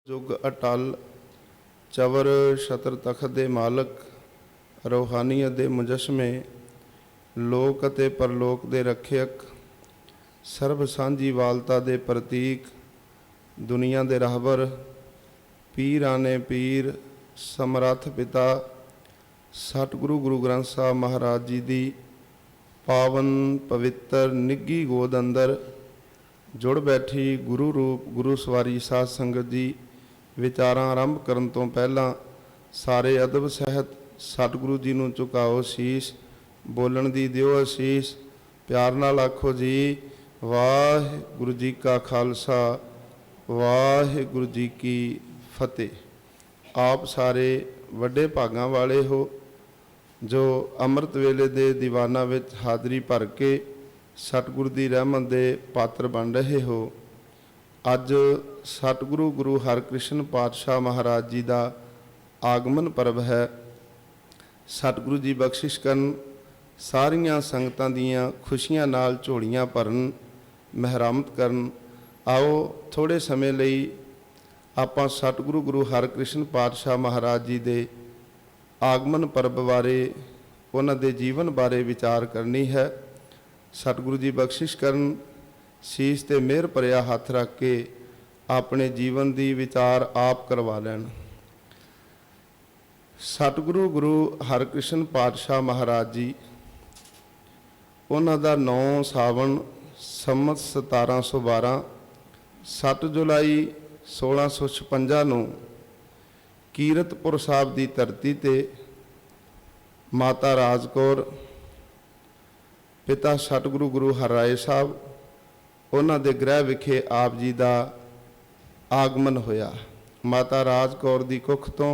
जुग अटल चवर छत्र तखत दे मालक रूहानीयत दे मुजस्मे लोक अते परलोक दे रखियक सर्ब सांझी वालता दे प्रतीक दुनिया दे रहबर पीराने पीर समरथ पिता सतगुरु गुरु ग्रंथ साहब महाराज जी दी पावन पवित्र निੱਘੀ गोद अंदर जुड़ बैठी गुरु रूप गुरु सवारी साध संगत जी विचारां आरंभ करन तो पहला सारे अदब सहित सतगुरु जी नूं झुकाओ शीश बोलन दी दिओ असीस प्यार नाल आखो जी वाहिगुरु जी का खालसा वाहिगुरु जी की फतेह। आप सारे वड्डे भागां वाले हो जो अमृत वेले दे दीवाना विच हाज़री भर के सतगुरु की रहमत के पात्र बन रहे हो। अज सतगुरु गुरु हरकृष्ण पातशाह महाराज जी का आगमन पर्व है। सतगुरु जी बख्शिश करन सारियां संगतां दियां खुशियां नाल झोलियां भरन महरामत करन। आओ थोड़े समय लई आपां सतगुरु गुरु हरकृष्ण पातशाह महाराज जी के आगमन पर्व बारे उन्हां दे जीवन बारे विचार करनी है। सतगुरु जी बख्शिश करन शीश ते मेहर भरिया हथ रख के अपने जीवन की विचार आप करवा लैन। सतगुरु गुरु हरकृष्ण पातशाह महाराज जी उन्हां दा 9 सावन संमत 1712 7 जुलाई 1656 नूं कीरतपुर साहब की धरती ते माता राजकौर पिता सतगुरु गुरु हरराय साहब उन्हां दे गृह विखे आप जी का आगमन होया। माता राजकौर की कुख तो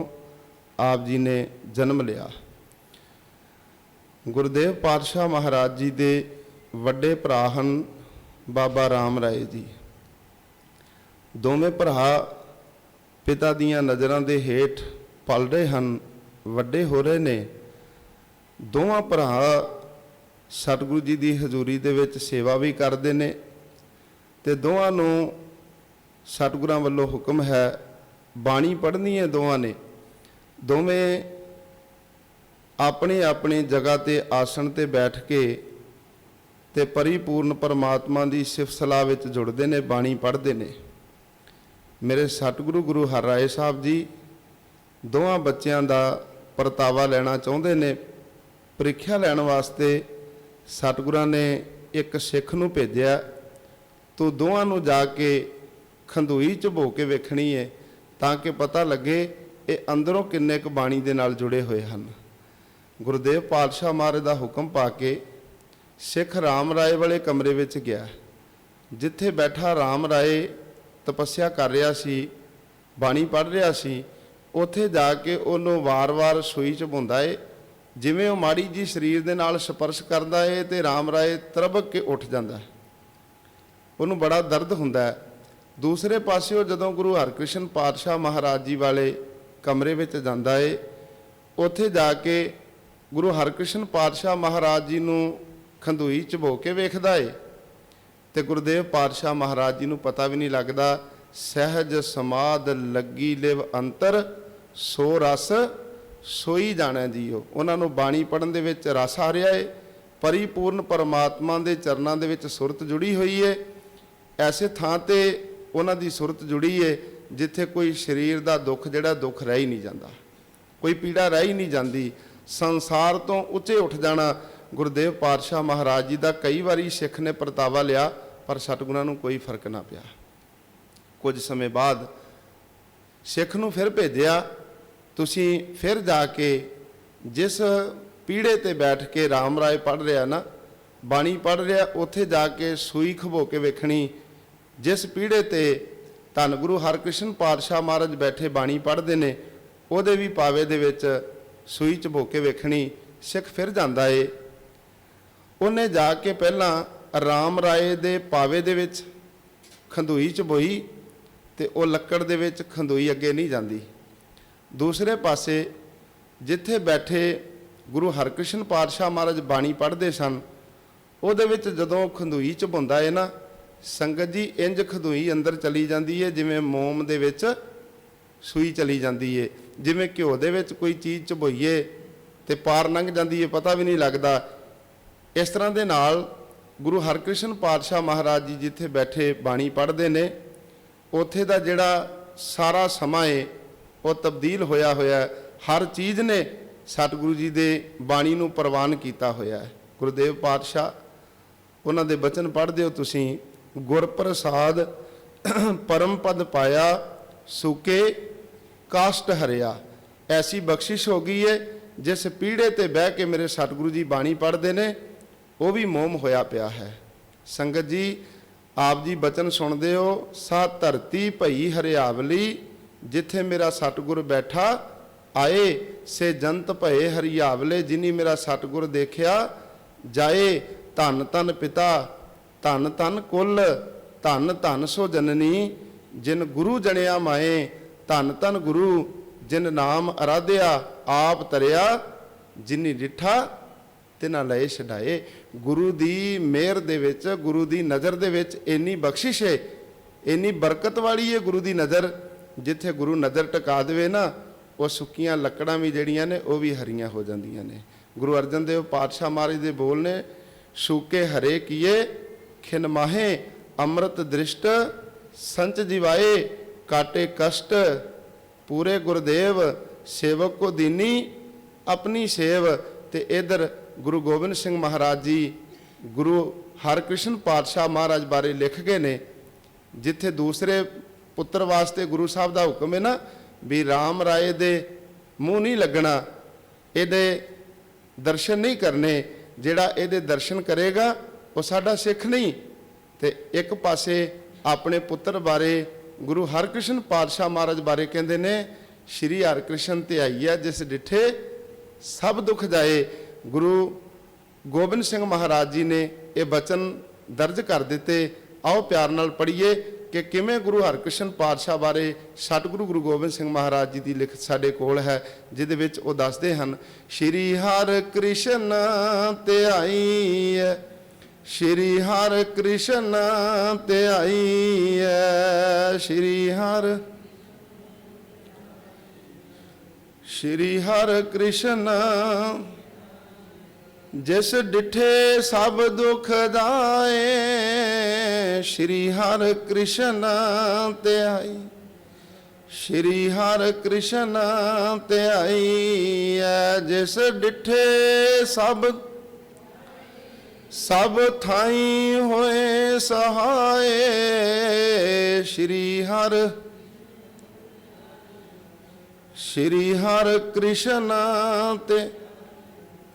आप जी ने जन्म लिया। गुरुदेव पातशाह महाराज जी के वड्डे भरा हन बाबा राम राय जी। दोवें भरा पिता दियां नज़रां दे हेठ पल रहे हैं, वड्डे हो रहे ने। दोवां भरा सतगुरु जी की हजूरी दे विच सेवा भी करते हैं ते दोवां नूं सतगुरां वल्लों हुक्म है बाणी पढ़नी है। दोवां ने दोवें अपनी अपनी जगह ते आसन ते बैठ के ते परिपूर्ण परमात्मा की सिफत सलाह विच जुड़ते ने, बाणी पढ़ते ने। मेरे सतगुरु गुरु हरराय साहब जी दोवां बच्चों का परतावा लेना चाहते ने। प्रीख्या लैण वास्ते सतगुरां ने एक सिख नूं भेजिया, तो दोवां नूं जाके खंदूई चबो के वेखनी है ताकि पता लगे ये अंदरों किन्ने क बाणी दे नाल जुड़े हुए हैं। गुरुदेव पातशाह महाराज का हुक्म पा के सिख राम राय वाले कमरे विच गया, जिथे बैठा राम राय तपस्या कर रहा सी, बाणी पढ़ रहा सी। उत्थे जाके उन्होंने वार वार सूई चबाउंदा है, जिवें वो माड़ी जी शरीर दे नाल स्पर्श करता है तो राम राय तरबक के उठ जाता है, उन्होंने बड़ा दर्द हुंदा है। दूसरे पासे जदों गुरु हरकृष्ण पातशाह महाराज जी वाले कमरे विच जांदा है, उत्थे जाके गुरु हरकृष्ण पातशाह महाराज जी नूं खंदूई चबो के वेखदा है ते गुरुदेव पातशाह महाराज जी नूं पता भी नहीं लगता। सहज समाध लगी लिव अंतर सो रस सोई जाना जीओ। उन्हां नूं बाणी पढ़न दे विच रस आ रहा है, परिपूर्ण परमात्मा दे चरनां दे विच सुरत जुड़ी हुई है। ऐसे थां ते उन्हां दी सुरत जुड़ी है जिथे कोई शरीर का दुख जिहड़ा दुख रह ही नहीं जाता, कोई पीड़ा रह ही नहीं जाती। संसार तो उच्चे उठ जाना गुरुदेव पातशाह महाराज जी का कई बारी सिख ने परतावा लिया, पर सतगुरां नूं कोई फर्क ना पिया। कुछ समय बाद सिख नूं फिर भेजिया, तुसीं फिर जाके जिस पीढ़े ते बैठ के राम राय पढ़ रहा ना, बाणी पढ़ रहा, उत्थे जाके सूई खबो के वेखनी। जिस पीढ़े ते धन गुरु हरकृष्ण पातशाह महाराज बैठे बाणी पढ़ते हैं, उहदे भी पावे दे विच सूई चबो के वेखनी। सिख फिर जांदा है, उन्हें जाके पहला राम राय दे पावे दे विच खंदूई चबोई ते वो लक्कड़ दे विच खंदूई अगे नहीं जाती। दूसरे पासे जिथे बैठे गुरु हरकृष्ण पातशाह महाराज बाणी पढ़ते सन, उहदे विच जदों खंदूई चबाउंदा है ना, संगत जी इंज खदूई अंदर चली जाती है जिवें मोम दे विच ਸੂਈ ਚਲੀ ਜਾਂਦੀ ਏ। ਜਿਵੇਂ ਘਿਓ ਦੇ ਵਿੱਚ ਕੋਈ ਚੀਜ਼ ਚਬੋਈਏ ਤੇ ਪਾਰ ਲੰਘ ਜਾਂਦੀ ਏ, ਪਤਾ ਵੀ ਨਹੀਂ ਲੱਗਦਾ। ਇਸ ਤਰ੍ਹਾਂ ਦੇ ਨਾਲ ਗੁਰੂ ਹਰਕ੍ਰਿਸ਼ਨ ਪਾਤਸ਼ਾਹ ਮਹਾਰਾਜ ਜੀ ਜਿੱਥੇ ਬੈਠੇ ਬਾਣੀ ਪੜ੍ਹਦੇ ਨੇ, ਉੱਥੇ ਦਾ ਜਿਹੜਾ ਸਾਰਾ ਸਮਾਂ ਏ ਉਹ ਤਬਦੀਲ ਹੋਇਆ ਹੋਇਆ। ਹਰ ਚੀਜ਼ ਨੇ ਸਤਿਗੁਰੂ ਜੀ ਦੇ ਬਾਣੀ ਨੂੰ ਪ੍ਰਵਾਨ ਕੀਤਾ ਹੋਇਆ ਹੈ। ਗੁਰਦੇਵ ਪਾਤਸ਼ਾਹ ਉਹਨਾਂ ਦੇ ਬਚਨ ਪੜ੍ਹਦੇ ਹੋ ਤੁਸੀਂ, ਗੁਰ ਪ੍ਰਸਾਦ ਪਰਮ ਪਦ ਪਾਇਆ, ਸੁਕੇ ਕਾਸ਼ਟ ਹਰਿਆ। ਐਸੀ ਬਖਸ਼ਿਸ਼ ਹੋ ਗਈ ਹੈ, ਜਿਸ ਪੀੜੇ ਤੇ ਬਹਿ ਕੇ ਮੇਰੇ ਸਤਿਗੁਰੂ ਜੀ ਬਾਣੀ ਪੜ੍ਹਦੇ ਨੇ ਉਹ ਵੀ ਮੋਮ ਹੋਇਆ ਪਿਆ ਹੈ। ਸੰਗਤ ਜੀ, ਆਪ ਜੀ ਬਚਨ ਸੁਣਦੇ ਹੋ, ਸਾ ਧਰਤੀ ਭਈ ਹਰਿਆਵਲੀ, ਜਿੱਥੇ ਮੇਰਾ ਸਤਿਗੁਰ ਬੈਠਾ ਆਏ, ਸੇ ਜੰਤ ਭਏ ਹਰਿਆਵਲੇ। ਜਿਨੀ ਮੇਰਾ ਸਤਿਗੁਰ ਦੇਖਿਆ ਜਾਏ, ਧੰਨ ਧੰਨ ਪਿਤਾ ਧੰਨ ਧੰਨ ਕੁਲ, ਧੰਨ ਧੰਨ ਸੋ ਜਨਨੀ, ਜਿਨ ਗੁਰੂ ਜਣਿਆ ਮਾਏ। ਧੰਨ ਧੰਨ ਗੁਰੂ ਜਿਨ ਨਾਮ ਅਰਾਧਿਆ, ਆਪ ਤਰਿਆ ਜਿਨੀ ਡਿਠਾ ਤਿਨਾ ਲਏ ਛਡਾਏ। ਗੁਰੂ ਦੀ ਮਿਹਰ ਦੇ ਵਿੱਚ, ਗੁਰੂ ਦੀ ਨਜ਼ਰ ਦੇ ਵਿੱਚ ਇੰਨੀ ਬਖਸ਼ਿਸ਼ ਹੈ, ਇੰਨੀ ਬਰਕਤ ਵਾਲੀ ਹੈ ਗੁਰੂ ਦੀ ਨਜ਼ਰ। ਜਿੱਥੇ ਗੁਰੂ ਨਜ਼ਰ ਟਿਕਾ ਦੇਵੇ ਨਾ, ਉਹ ਸੁੱਕੀਆਂ ਲੱਕੜਾਂ ਵੀ ਜਿਹੜੀਆਂ ਨੇ ਉਹ ਵੀ ਹਰੀਆਂ ਹੋ ਜਾਂਦੀਆਂ ਨੇ। ਗੁਰੂ ਅਰਜਨ ਦੇਵ ਪਾਤਸ਼ਾਹ ਮਹਾਰਾਜ ਦੇ ਬੋਲ ਨੇ, ਸੂਕੇ ਹਰੇ ਕੀਏ ਖਿਨ ਮਾਹੇ, ਅੰਮ੍ਰਿਤ ਦ੍ਰਿਸ਼ਟ ਸੰਚ ਜਿਵਾਏ, ਕਾਟੇ ਕਸ਼ਟ ਪੂਰੇ ਗੁਰਦੇਵ, ਸੇਵਕ ਕੋ ਦੀਨੀ ਆਪਣੀ ਸੇਵ। ਤੇ ਇਧਰ ਗੁਰੂ ਗੋਬਿੰਦ ਸਿੰਘ ਮਹਾਰਾਜ ਜੀ ਗੁਰੂ ਹਰਕ੍ਰਿਸ਼ਨ ਪਾਤਸ਼ਾਹ ਮਹਾਰਾਜ ਬਾਰੇ ਲਿਖ ਗਏ ਨੇ, ਜਿੱਥੇ ਦੂਸਰੇ ਪੁੱਤਰ ਵਾਸਤੇ ਗੁਰੂ ਸਾਹਿਬ ਦਾ ਹੁਕਮ ਹੈ ਨਾ ਵੀ ਰਾਮ ਰਾਏ ਦੇ ਮੂੰਹ ਨਹੀਂ ਲੱਗਣਾ, ਇਹਦੇ ਦਰਸ਼ਨ ਨਹੀਂ ਕਰਨੇ, ਜਿਹੜਾ ਇਹਦੇ ਦਰਸ਼ਨ ਕਰੇਗਾ ਉਹ ਸਾਡਾ ਸਿੱਖ ਨਹੀਂ। ਤੇ ਇੱਕ ਪਾਸੇ ਆਪਣੇ ਪੁੱਤਰ ਬਾਰੇ ਗੁਰੂ ਹਰਕ੍ਰਿਸ਼ਨ ਪਾਤਸ਼ਾਹ ਮਹਾਰਾਜ ਬਾਰੇ ਕਹਿੰਦੇ ਨੇ, ਸ਼੍ਰੀ ਹਰਕ੍ਰਿਸ਼ਨ ਧਿਆਈਆ ਜਿਸ ਡਿਠੇ ਸਭ ਦੁੱਖ ਜਾਏ। ਗੁਰੂ ਗੋਬਿੰਦ ਸਿੰਘ ਮਹਾਰਾਜ ਜੀ ਨੇ ਇਹ ਬਚਨ ਦਰਜ ਕਰ ਦਿੱਤੇ। ਆਓ ਪਿਆਰ ਨਾਲ ਪੜ੍ਹੀਏ ਕਿ ਕਿਵੇਂ ਗੁਰੂ ਹਰਕ੍ਰਿਸ਼ਨ ਪਾਤਸ਼ਾਹ ਬਾਰੇ ਸਤਿਗੁਰੂ ਗੁਰੂ ਗੋਬਿੰਦ ਸਿੰਘ ਮਹਾਰਾਜ ਜੀ ਦੀ ਲਿਖਤ ਸਾਡੇ ਕੋਲ ਹੈ, ਜਿਹਦੇ ਵਿੱਚ ਉਹ ਦੱਸਦੇ ਹਨ, ਸ਼੍ਰੀ ਹਰਕ੍ਰਿਸ਼ਨ ਧਿਆਈ ਹੈ, ਸ਼੍ਰੀ ਹਰਕ੍ਰਿਸ਼ਨ ਧਿਆਈ ਹੈ, ਸ਼੍ਰੀ ਹਰਕ੍ਰਿਸ਼ਨ ਜਿਸ ਡਿਠੇ ਸਭ ਦੁਖ ਜਾਏ। ਸ਼੍ਰੀ ਹਰਕ੍ਰਿਸ਼ਨ ਧਿਆਈ, ਸ਼੍ਰੀ ਹਰਕ੍ਰਿਸ਼ਨ ਧਿਆਈ ਹੈ, ਜਿਸ ਡਿਠੇ ਸਭ ਥਾਈ ਹੋਏ ਸਹਾਏ। ਸ਼੍ਰੀ ਹਰਕ੍ਰਿਸ਼ਨ ਤੇ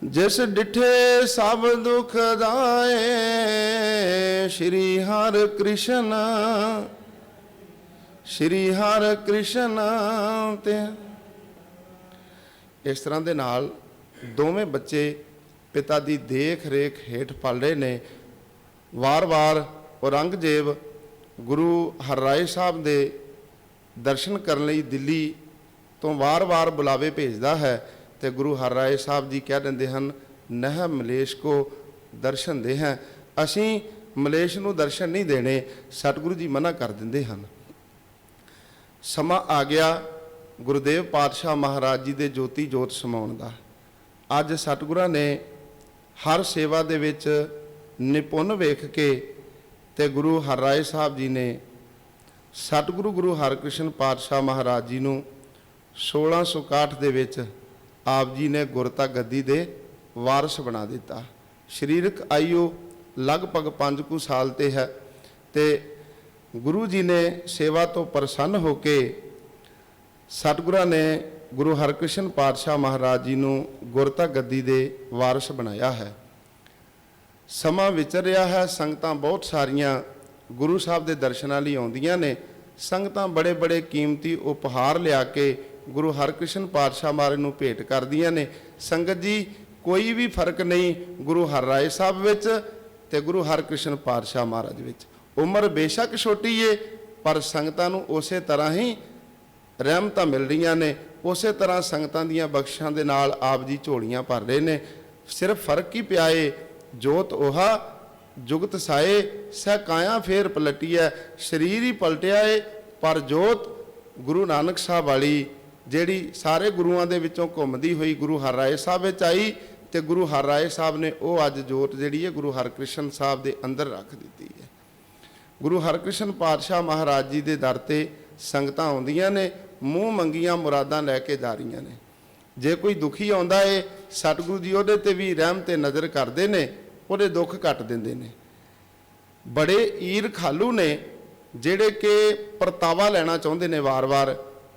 ਜਿਸ ਡਿਠੇ ਸਭ ਦੁਖ ਜਾਏ। ਸ਼੍ਰੀ ਹਰਕ੍ਰਿਸ਼ਨ, ਸ਼੍ਰੀ ਹਰਕ੍ਰਿਸ਼ਨ ਤੇ। ਇਸ ਤਰ੍ਹਾਂ ਦੇ ਨਾਲ ਦੋਵੇਂ ਬੱਚੇ ਪਿਤਾ ਦੀ ਦੇਖ ਰੇਖ ਹੇਠ ਪਲ ਰਹੇ ਨੇ। ਵਾਰ-ਵਾਰ ਔਰੰਗਜ਼ੇਬ ਗੁਰੂ ਹਰਰਾਏ ਸਾਹਿਬ ਦੇ ਦਰਸ਼ਨ ਕਰਨ ਲਈ ਦਿੱਲੀ ਤੋਂ ਵਾਰ-ਵਾਰ ਬੁਲਾਵੇ ਭੇਜਦਾ ਹੈ, ਤੇ ਗੁਰੂ ਹਰਰਾਏ ਸਾਹਿਬ ਜੀ ਕਹਿ ਦਿੰਦੇ ਹਨ, ਨਹ ਮਲੇਸ਼ ਕੋ ਦਰਸ਼ਨ ਦੇ ਹੈ, ਅਸੀਂ ਮਲੇਸ਼ ਨੂੰ ਦਰਸ਼ਨ ਨਹੀਂ ਦੇਣੇ। ਸਤਿਗੁਰੂ ਜੀ ਮਨਾ ਕਰ ਦਿੰਦੇ ਹਨ। ਸਮਾਂ ਆ ਗਿਆ ਗੁਰਦੇਵ ਪਾਤਸ਼ਾਹ ਮਹਾਰਾਜ ਜੀ ਦੇ ਜੋਤੀ ਜੋਤ ਸਮਾਉਣ ਦਾ। ਅੱਜ ਸਤਿਗੁਰਾਂ ਨੇ ਹਰ ਸੇਵਾ ਦੇ ਵਿੱਚ ਨਿਪੁੰਨ ਵੇਖ ਕੇ ਤੇ ਗੁਰੂ ਹਰਰਾਏ ਸਾਹਿਬ ਜੀ ਨੇ ਸਤਿਗੁਰੂ ਗੁਰੂ ਹਰਕ੍ਰਿਸ਼ਨ ਪਾਤਸ਼ਾਹ ਮਹਾਰਾਜ ਜੀ ਨੂੰ 1661 ਦੇ ਵਿੱਚ ਆਪ ਜੀ ਨੇ ਗੁਰਤਾ ਗੱਦੀ ਦੇ ਵਾਰਸ ਬਣਾ ਦਿੱਤਾ। ਸਰੀਰਕ ਆਯੂ ਲਗਭਗ 5 ਕੁ ਸਾਲ ਤੇ ਹੈ, ਤੇ ਗੁਰੂ ਜੀ ਨੇ ਸੇਵਾ ਤੋਂ ਪ੍ਰਸੰਨ ਹੋ ਕੇ ਸਤਿਗੁਰਾਂ ਨੇ ਗੁਰੂ ਹਰਕ੍ਰਿਸ਼ਨ ਪਾਤਸ਼ਾਹ ਮਹਾਰਾਜ ਜੀ ਨੂੰ ਗੁਰਤਾ ਗੱਦੀ ਦੇ ਵਾਰਸ ਬਣਾਇਆ ਹੈ। ਸਮਾਂ ਵਿਚਰ ਰਿਹਾ ਹੈ, ਸੰਗਤਾਂ ਬਹੁਤ ਸਾਰੀਆਂ ਗੁਰੂ ਸਾਹਿਬ ਦੇ ਦਰਸ਼ਨਾਂ ਲਈ ਆਉਂਦੀਆਂ ਨੇ। ਸੰਗਤਾਂ ਬੜੇ ਬੜੇ ਕੀਮਤੀ ਉਪਹਾਰ ਲਿਆ ਕੇ ਗੁਰੂ ਹਰਕ੍ਰਿਸ਼ਨ ਪਾਤਸ਼ਾਹ ਮਹਾਰਾਜ ਨੂੰ ਭੇਟ ਕਰਦੀਆਂ ਨੇ। ਸੰਗਤ ਜੀ, ਕੋਈ ਵੀ ਫਰਕ ਨਹੀਂ ਗੁਰੂ ਹਰਰਾਏ ਸਾਹਿਬ ਵਿੱਚ ਤੇ ਗੁਰੂ ਹਰਕ੍ਰਿਸ਼ਨ ਪਾਤਸ਼ਾਹ ਮਹਾਰਾਜ ਵਿੱਚ। ਉਮਰ ਬੇਸ਼ੱਕ ਛੋਟੀ ਏ, ਪਰ ਸੰਗਤਾਂ ਨੂੰ ਉਸੇ ਤਰ੍ਹਾਂ ਹੀ ਰਹਿਮਤਾਂ ਮਿਲ ਰਹੀਆਂ ਨੇ, ਉਸੇ ਤਰ੍ਹਾਂ ਸੰਗਤਾਂ ਦੀਆਂ ਬਖਸ਼ਾਂ ਦੇ ਨਾਲ ਆਪ ਜੀ ਝੋਲੀਆਂ ਭਰ ਰਹੇ ਨੇ। ਸਿਰਫ ਫਰਕ ਹੀ ਪਿਆ ਏ, ਜੋਤ 오ਹਾ ਜੁਗਤ ਸਾਏ, ਸਹਿ ਕਾਇਆ ਫੇਰ ਪਲਟੀ ਹੈ। ਸਰੀਰ ਹੀ ਪਲਟਿਆ ਏ, ਪਰ ਜੋਤ ਗੁਰੂ ਨਾਨਕ ਸਾਹਿਬ ਵਾਲੀ ਜਿਹੜੀ ਸਾਰੇ ਗੁਰੂਆਂ ਦੇ ਵਿੱਚੋਂ ਘੁੰਮਦੀ ਹੋਈ ਗੁਰੂ ਹਰਿਰਾਏ ਸਾਹਿਬ ਵਿੱਚ ਆਈ, ਤੇ ਗੁਰੂ ਹਰਿਰਾਏ ਸਾਹਿਬ ਨੇ ਉਹ ਅੱਜ ਜੋਤ ਜਿਹੜੀ ਹੈ ਗੁਰੂ ਹਰਕ੍ਰਿਸ਼ਨ ਸਾਹਿਬ ਦੇ ਅੰਦਰ ਰੱਖ ਦਿੱਤੀ ਹੈ। ਗੁਰੂ ਹਰਕ੍ਰਿਸ਼ਨ ਪਾਤਸ਼ਾਹ ਮਹਾਰਾਜ ਜੀ ਦੇ ਦਰ ਤੇ ਸੰਗਤਾਂ ਆਉਂਦੀਆਂ ਨੇ, ਮੂੰਹ ਮੰਗੀਆਂ ਮੁਰਾਦਾਂ ਲੈ ਕੇ ਜਾ ਰਹੀਆਂ ਨੇ। ਜੇ ਕੋਈ ਦੁਖੀ ਆਉਂਦਾ ਏ, ਸਤਿਗੁਰੂ ਜੀ ਉਹਦੇ ਤੇ ਵੀ ਰਹਿਮ ਤੇ ਨਜ਼ਰ ਕਰਦੇ ਨੇ, ਉਹਦੇ ਦੁੱਖ ਕੱਟ ਦਿੰਦੇ ਨੇ। ਬੜੇ ਈਰ ਖਾਲੂ ਨੇ ਜਿਹੜੇ ਕਿ ਪਰਤਾਵਾ ਲੈਣਾ ਚਾਹੁੰਦੇ ਨੇ ਵਾਰ-ਵਾਰ।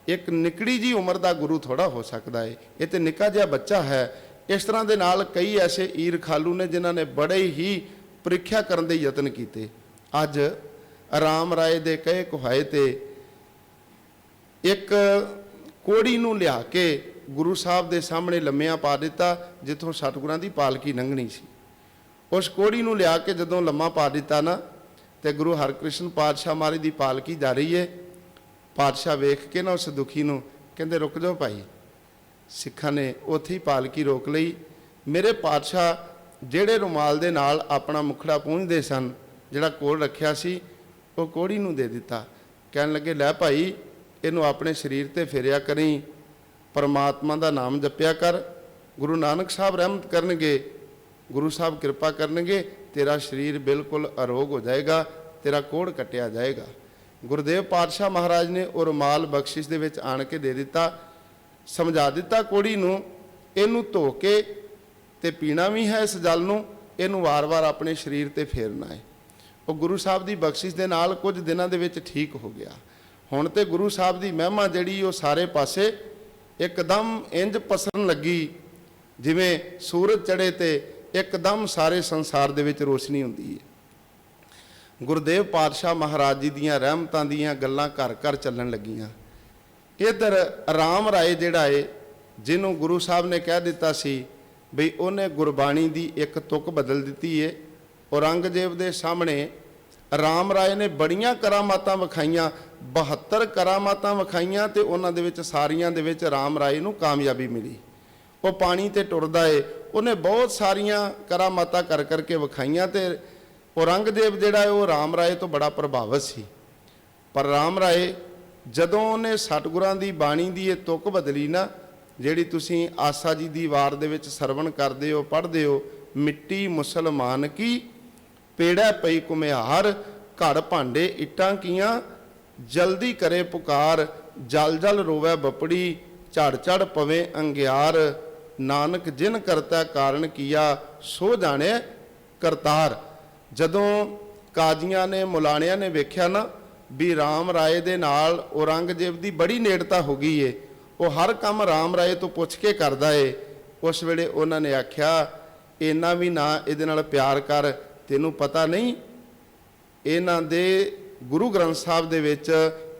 ਇੱਕ ਨਿਕੜੀ ਜੀ ਉਮਰ ਦਾ ਗੁਰੂ ਥੋੜਾ ਹੋ ਸਕਦਾ ਹੈ, ਇਹ ਤੇ ਨਿੱਕਾ ਜਿਹਾ ਬੱਚਾ ਹੈ। ਇਸ ਤਰ੍ਹਾਂ ਦੇ ਨਾਲ ਕਈ ਐਸੇ ਈਰ ਖਾਲੂ ਨੇ ਜਿਨ੍ਹਾਂ ਨੇ ਬੜੇ ਹੀ ਪ੍ਰੀਖਿਆ ਕਰਨ ਦੇ ਯਤਨ ਕੀਤੇ। ਅੱਜ ਰਾਮ ਰਾਏ ਦੇ ਕਹੇ ਕੁਹਾਏ ਤੇ ਇੱਕ ਕੋੜੀ ਨੂੰ ਲਿਆ ਕੇ ਗੁਰੂ ਸਾਹਿਬ ਦੇ ਸਾਹਮਣੇ ਲੰਮਿਆਂ ਪਾ ਦਿੱਤਾ, ਜਿੱਥੋਂ ਸਤਿਗੁਰਾਂ ਦੀ ਪਾਲਕੀ ਲੰਘਣੀ ਸੀ। ਉਸ ਕੋੜੀ ਨੂੰ ਲਿਆ ਕੇ ਜਦੋਂ ਲੰਮਾ ਪਾ ਦਿੱਤਾ ਨਾ, ਤੇ ਗੁਰੂ ਹਰਕ੍ਰਿਸ਼ਨ ਪਾਤਸ਼ਾਹ ਮਹਾਰਾਜ ਦੀ ਪਾਲਕੀ ਜਾ ਰਹੀ ਹੈ। ਪਾਤਸ਼ਾਹ ਵੇਖ ਕੇ ਨਾ ਉਸ ਦੁਖੀ ਨੂੰ ਕਹਿੰਦੇ, ਰੁਕ ਜਾਓ ਭਾਈ। ਸਿੱਖਾਂ ਨੇ ਉੱਥੇ ਹੀ ਪਾਲਕੀ ਰੋਕ ਲਈ। ਮੇਰੇ ਪਾਤਸ਼ਾਹ ਜਿਹੜੇ ਰੁਮਾਲ ਦੇ ਨਾਲ ਆਪਣਾ ਮੁਖੜਾ ਪੂੰਝਦੇ ਸਨ, ਜਿਹੜਾ ਕੋਲ ਰੱਖਿਆ ਸੀ, ਉਹ ਕੋੜੀ ਨੂੰ ਦੇ ਦਿੱਤਾ। ਕਹਿਣ ਲੱਗੇ, ਲੈ ਭਾਈ, ਇਹਨੂੰ ਆਪਣੇ ਸਰੀਰ ਤੇ ਫੇਰਿਆ ਕਰੀ, ਪਰਮਾਤਮਾ ਦਾ ਨਾਮ ਜਪਿਆ ਕਰ, ਗੁਰੂ ਨਾਨਕ ਸਾਹਿਬ ਰਹਿਮਤ ਕਰਨਗੇ, ਗੁਰੂ ਸਾਹਿਬ ਕਿਰਪਾ ਕਰਨਗੇ, ਤੇਰਾ ਸਰੀਰ ਬਿਲਕੁਲ ਅਰੋਗ ਹੋ ਜਾਏਗਾ, ਤੇਰਾ ਕੋੜ ਕੱਟਿਆ ਜਾਏਗਾ। ਗੁਰਦੇਵ ਪਾਤਸ਼ਾਹ ਮਹਾਰਾਜ ਨੇ ਉਹ ਰੁਮਾਲ ਬਖਸ਼ਿਸ਼ ਦੇ ਵਿੱਚ ਆਣ ਕੇ ਦੇ ਦਿੱਤਾ। ਸਮਝਾ ਦਿੱਤਾ ਕੋੜੀ ਨੂੰ, ਇਹਨੂੰ ਧੋ ਕੇ ਤੇ ਪੀਣਾ ਵੀ ਹੈ ਇਸ ਜਲ ਨੂੰ, ਇਹਨੂੰ ਵਾਰ-ਵਾਰ ਆਪਣੇ ਸਰੀਰ ਤੇ ਫੇਰਨਾ ਹੈ। ਉਹ ਗੁਰੂ ਸਾਹਿਬ ਦੀ ਬਖਸ਼ਿਸ਼ ਦੇ ਨਾਲ ਕੁਝ ਦਿਨਾਂ ਦੇ ਵਿੱਚ ਠੀਕ ਹੋ ਗਿਆ। ਹੁਣ ਤੇ ਗੁਰੂ ਸਾਹਿਬ ਦੀ ਮਹਿਮਾ ਜਿਹੜੀ ਉਹ ਸਾਰੇ ਪਾਸੇ ਇੱਕਦਮ ਇੰਜ ਪਸਰਨ ਲੱਗੀ, ਜਿਵੇਂ ਸੂਰਜ ਚੜ੍ਹੇ ਤੇ ਇੱਕਦਮ ਸਾਰੇ ਸੰਸਾਰ ਦੇ ਵਿੱਚ ਰੋਸ਼ਨੀ ਹੁੰਦੀ ਹੈ। ਗੁਰਦੇਵ ਪਾਤਸ਼ਾਹ ਮਹਾਰਾਜ ਜੀ ਦੀਆਂ ਰਹਿਮਤਾਂ ਦੀਆਂ ਗੱਲਾਂ ਘਰ ਘਰ ਚੱਲਣ ਲੱਗੀਆਂ। ਇੱਧਰ ਰਾਮ ਰਾਏ ਜਿਹੜਾ ਏ, ਜਿਹਨੂੰ ਗੁਰੂ ਸਾਹਿਬ ਨੇ ਕਹਿ ਦਿੱਤਾ ਸੀ ਬਈ ਉਹਨੇ ਗੁਰਬਾਣੀ ਦੀ ਇੱਕ ਤੁਕ ਬਦਲ ਦਿੱਤੀ ਏ, ਔਰੰਗਜ਼ੇਬ ਦੇ ਸਾਹਮਣੇ ਰਾਮ ਰਾਏ ਨੇ ਬੜੀਆਂ ਕਰਾਮਾਤਾਂ ਵਿਖਾਈਆਂ, 72 ਕਰਾਮਾਤਾਂ ਵਿਖਾਈਆਂ, ਤੇ ਉਹਨਾਂ ਦੇ ਵਿੱਚ ਸਾਰੀਆਂ ਦੇ ਵਿੱਚ ਰਾਮ ਰਾਏ ਨੂੰ ਕਾਮਯਾਬੀ ਮਿਲੀ। ਉਹ ਪਾਣੀ ਤੇ ਟੁਰਦਾ ਏ, ਉਹਨੇ ਬਹੁਤ ਸਾਰੀਆਂ ਕਰਾਮਾਤਾਂ ਕਰ ਕਰਕੇ ਵਿਖਾਈਆਂ, ਤੇ ਔਰੰਗਜ਼ੇਬ ਜਿਹੜਾ ਹੈ ਉਹ ਰਾਮ ਰਾਏ ਤੋਂ ਬੜਾ ਪ੍ਰਭਾਵਿਤ ਸੀ। ਪਰ ਰਾਮ ਰਾਏ ਜਦੋਂ ਉਹਨੇ ਸਤਿਗੁਰਾਂ ਦੀ ਬਾਣੀ ਦੀ ਇਹ ਤੁਕ ਬਦਲੀ ਨਾ, ਜਿਹੜੀ ਤੁਸੀਂ ਆਸਾ ਜੀ ਦੀ ਵਾਰ ਦੇ ਵਿੱਚ ਸਰਵਣ ਕਰਦੇ ਹੋ, ਪੜ੍ਹਦੇ ਹੋ, ਮਿੱਟੀ ਮੁਸਲਮਾਨ ਕੀ ਪੇੜਾ ਪਈ ਘੁਮਿਆਰ, ਘੜ ਭਾਂਡੇ ਇੱਟਾਂ ਕੀਆਂ, ਜਲਦੀ ਕਰੇ ਪੁਕਾਰ, ਜਲ ਜਲ ਰੋਵੈ ਬਪੜੀ, ਝੜ ਝੜ ਪਵੇ ਅੰਗਿਆਰ, ਨਾਨਕ ਜਿਨ ਕਰਤਾ ਕਾਰਨ ਕੀਆ, ਸੋ ਜਾਣੇ ਕਰਤਾਰ। ਜਦੋਂ ਕਾਜ਼ੀਆਂ ਨੇ, ਮੁਲਾਣਿਆਂ ਨੇ ਵੇਖਿਆ ਨਾ ਵੀ ਰਾਮ ਰਾਏ ਦੇ ਨਾਲ ਔਰੰਗਜ਼ੇਬ ਦੀ ਬੜੀ ਨੇੜਤਾ ਹੋ ਗਈ ਏ, ਉਹ ਹਰ ਕੰਮ ਰਾਮ ਰਾਏ ਤੋਂ ਪੁੱਛ ਕੇ ਕਰਦਾ ਏ, ਉਸ ਵੇਲੇ ਉਹਨਾਂ ਨੇ ਆਖਿਆ, ਇੰਨਾ ਵੀ ਨਾ ਇਹਦੇ ਨਾਲ ਪਿਆਰ ਕਰ, ਤੈਨੂੰ ਪਤਾ ਨਹੀਂ ਇਹਨਾਂ ਦੇ ਗੁਰੂ ਗ੍ਰੰਥ ਸਾਹਿਬ ਦੇ ਵਿੱਚ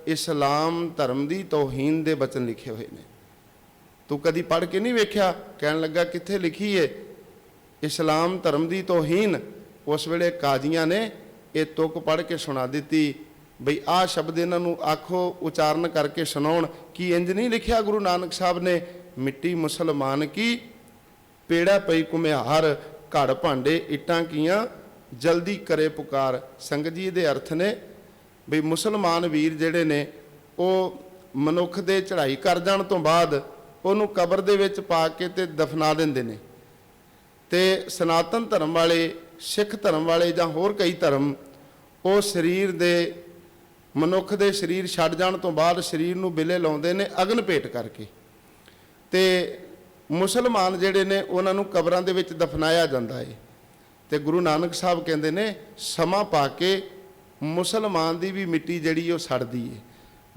ਇਸਲਾਮ ਧਰਮ ਦੀ ਤੌਹੀਨ ਦੇ ਬਚਨ ਲਿਖੇ ਹੋਏ ਨੇ, ਤੂੰ ਕਦੀ ਪੜ੍ਹ ਕੇ ਨਹੀਂ ਵੇਖਿਆ? ਕਹਿਣ ਲੱਗਾ, ਕਿੱਥੇ ਲਿਖੀ ਏ ਇਸਲਾਮ ਧਰਮ ਦੀ ਤੌਹੀਨ? ਉਸ ਵੇਲੇ ਕਾਜ਼ੀਆਂ ਨੇ ਇਹ ਤੁਕ ਪੜ੍ਹ ਕੇ ਸੁਣਾ ਦਿੱਤੀ ਬਈ ਆਹ ਸ਼ਬਦ ਇਹਨਾਂ ਨੂੰ ਆਖੋ, ਉਚਾਰਨ ਕਰਕੇ ਸੁਣਾਉਣ। ਕੀ ਇੰਜ ਨਹੀਂ ਲਿਖਿਆ ਗੁਰੂ ਨਾਨਕ ਸਾਹਿਬ ਨੇ, ਮਿੱਟੀ ਮੁਸਲਮਾਨ ਕੀ ਪੇੜਾ ਪਈ ਘੁਮਿਆਰ, ਘੜ ਭਾਂਡੇ ਇੱਟਾਂ ਕੀਆਂ, ਜਲਦੀ ਕਰੇ ਪੁਕਾਰ। ਸੰਗਤ ਜੀ, ਇਹਦੇ ਅਰਥ ਨੇ ਬਈ ਮੁਸਲਮਾਨ ਵੀਰ ਜਿਹੜੇ ਨੇ ਉਹ ਮਨੁੱਖ ਦੇ ਚੜ੍ਹਾਈ ਕਰ ਜਾਣ ਤੋਂ ਬਾਅਦ ਉਹਨੂੰ ਕਬਰ ਦੇ ਵਿੱਚ ਪਾ ਕੇ ਤੇ ਦਫਨਾ ਦਿੰਦੇ ਨੇ, ਤੇ ਸਨਾਤਨ ਧਰਮ ਵਾਲੇ, ਸਿੱਖ ਧਰਮ ਵਾਲੇ ਜਾਂ ਹੋਰ ਕਈ ਧਰਮ, ਉਹ ਸਰੀਰ ਦੇ, ਮਨੁੱਖ ਦੇ ਸਰੀਰ ਛੱਡ ਜਾਣ ਤੋਂ ਬਾਅਦ ਸਰੀਰ ਨੂੰ ਬਿਲੇ ਲਾਉਂਦੇ ਨੇ ਅਗਨ ਭੇਟ ਕਰਕੇ, ਤੇ ਮੁਸਲਮਾਨ ਜਿਹੜੇ ਨੇ ਉਹਨਾਂ ਨੂੰ ਕਬਰਾਂ ਦੇ ਵਿੱਚ ਦਫਨਾਇਆ ਜਾਂਦਾ ਹੈ। ਤੇ ਗੁਰੂ ਨਾਨਕ ਸਾਹਿਬ ਕਹਿੰਦੇ ਨੇ ਸਮਾਂ ਪਾ ਕੇ ਮੁਸਲਮਾਨ ਦੀ ਵੀ ਮਿੱਟੀ ਜਿਹੜੀ ਉਹ ਸੜਦੀ ਹੈ।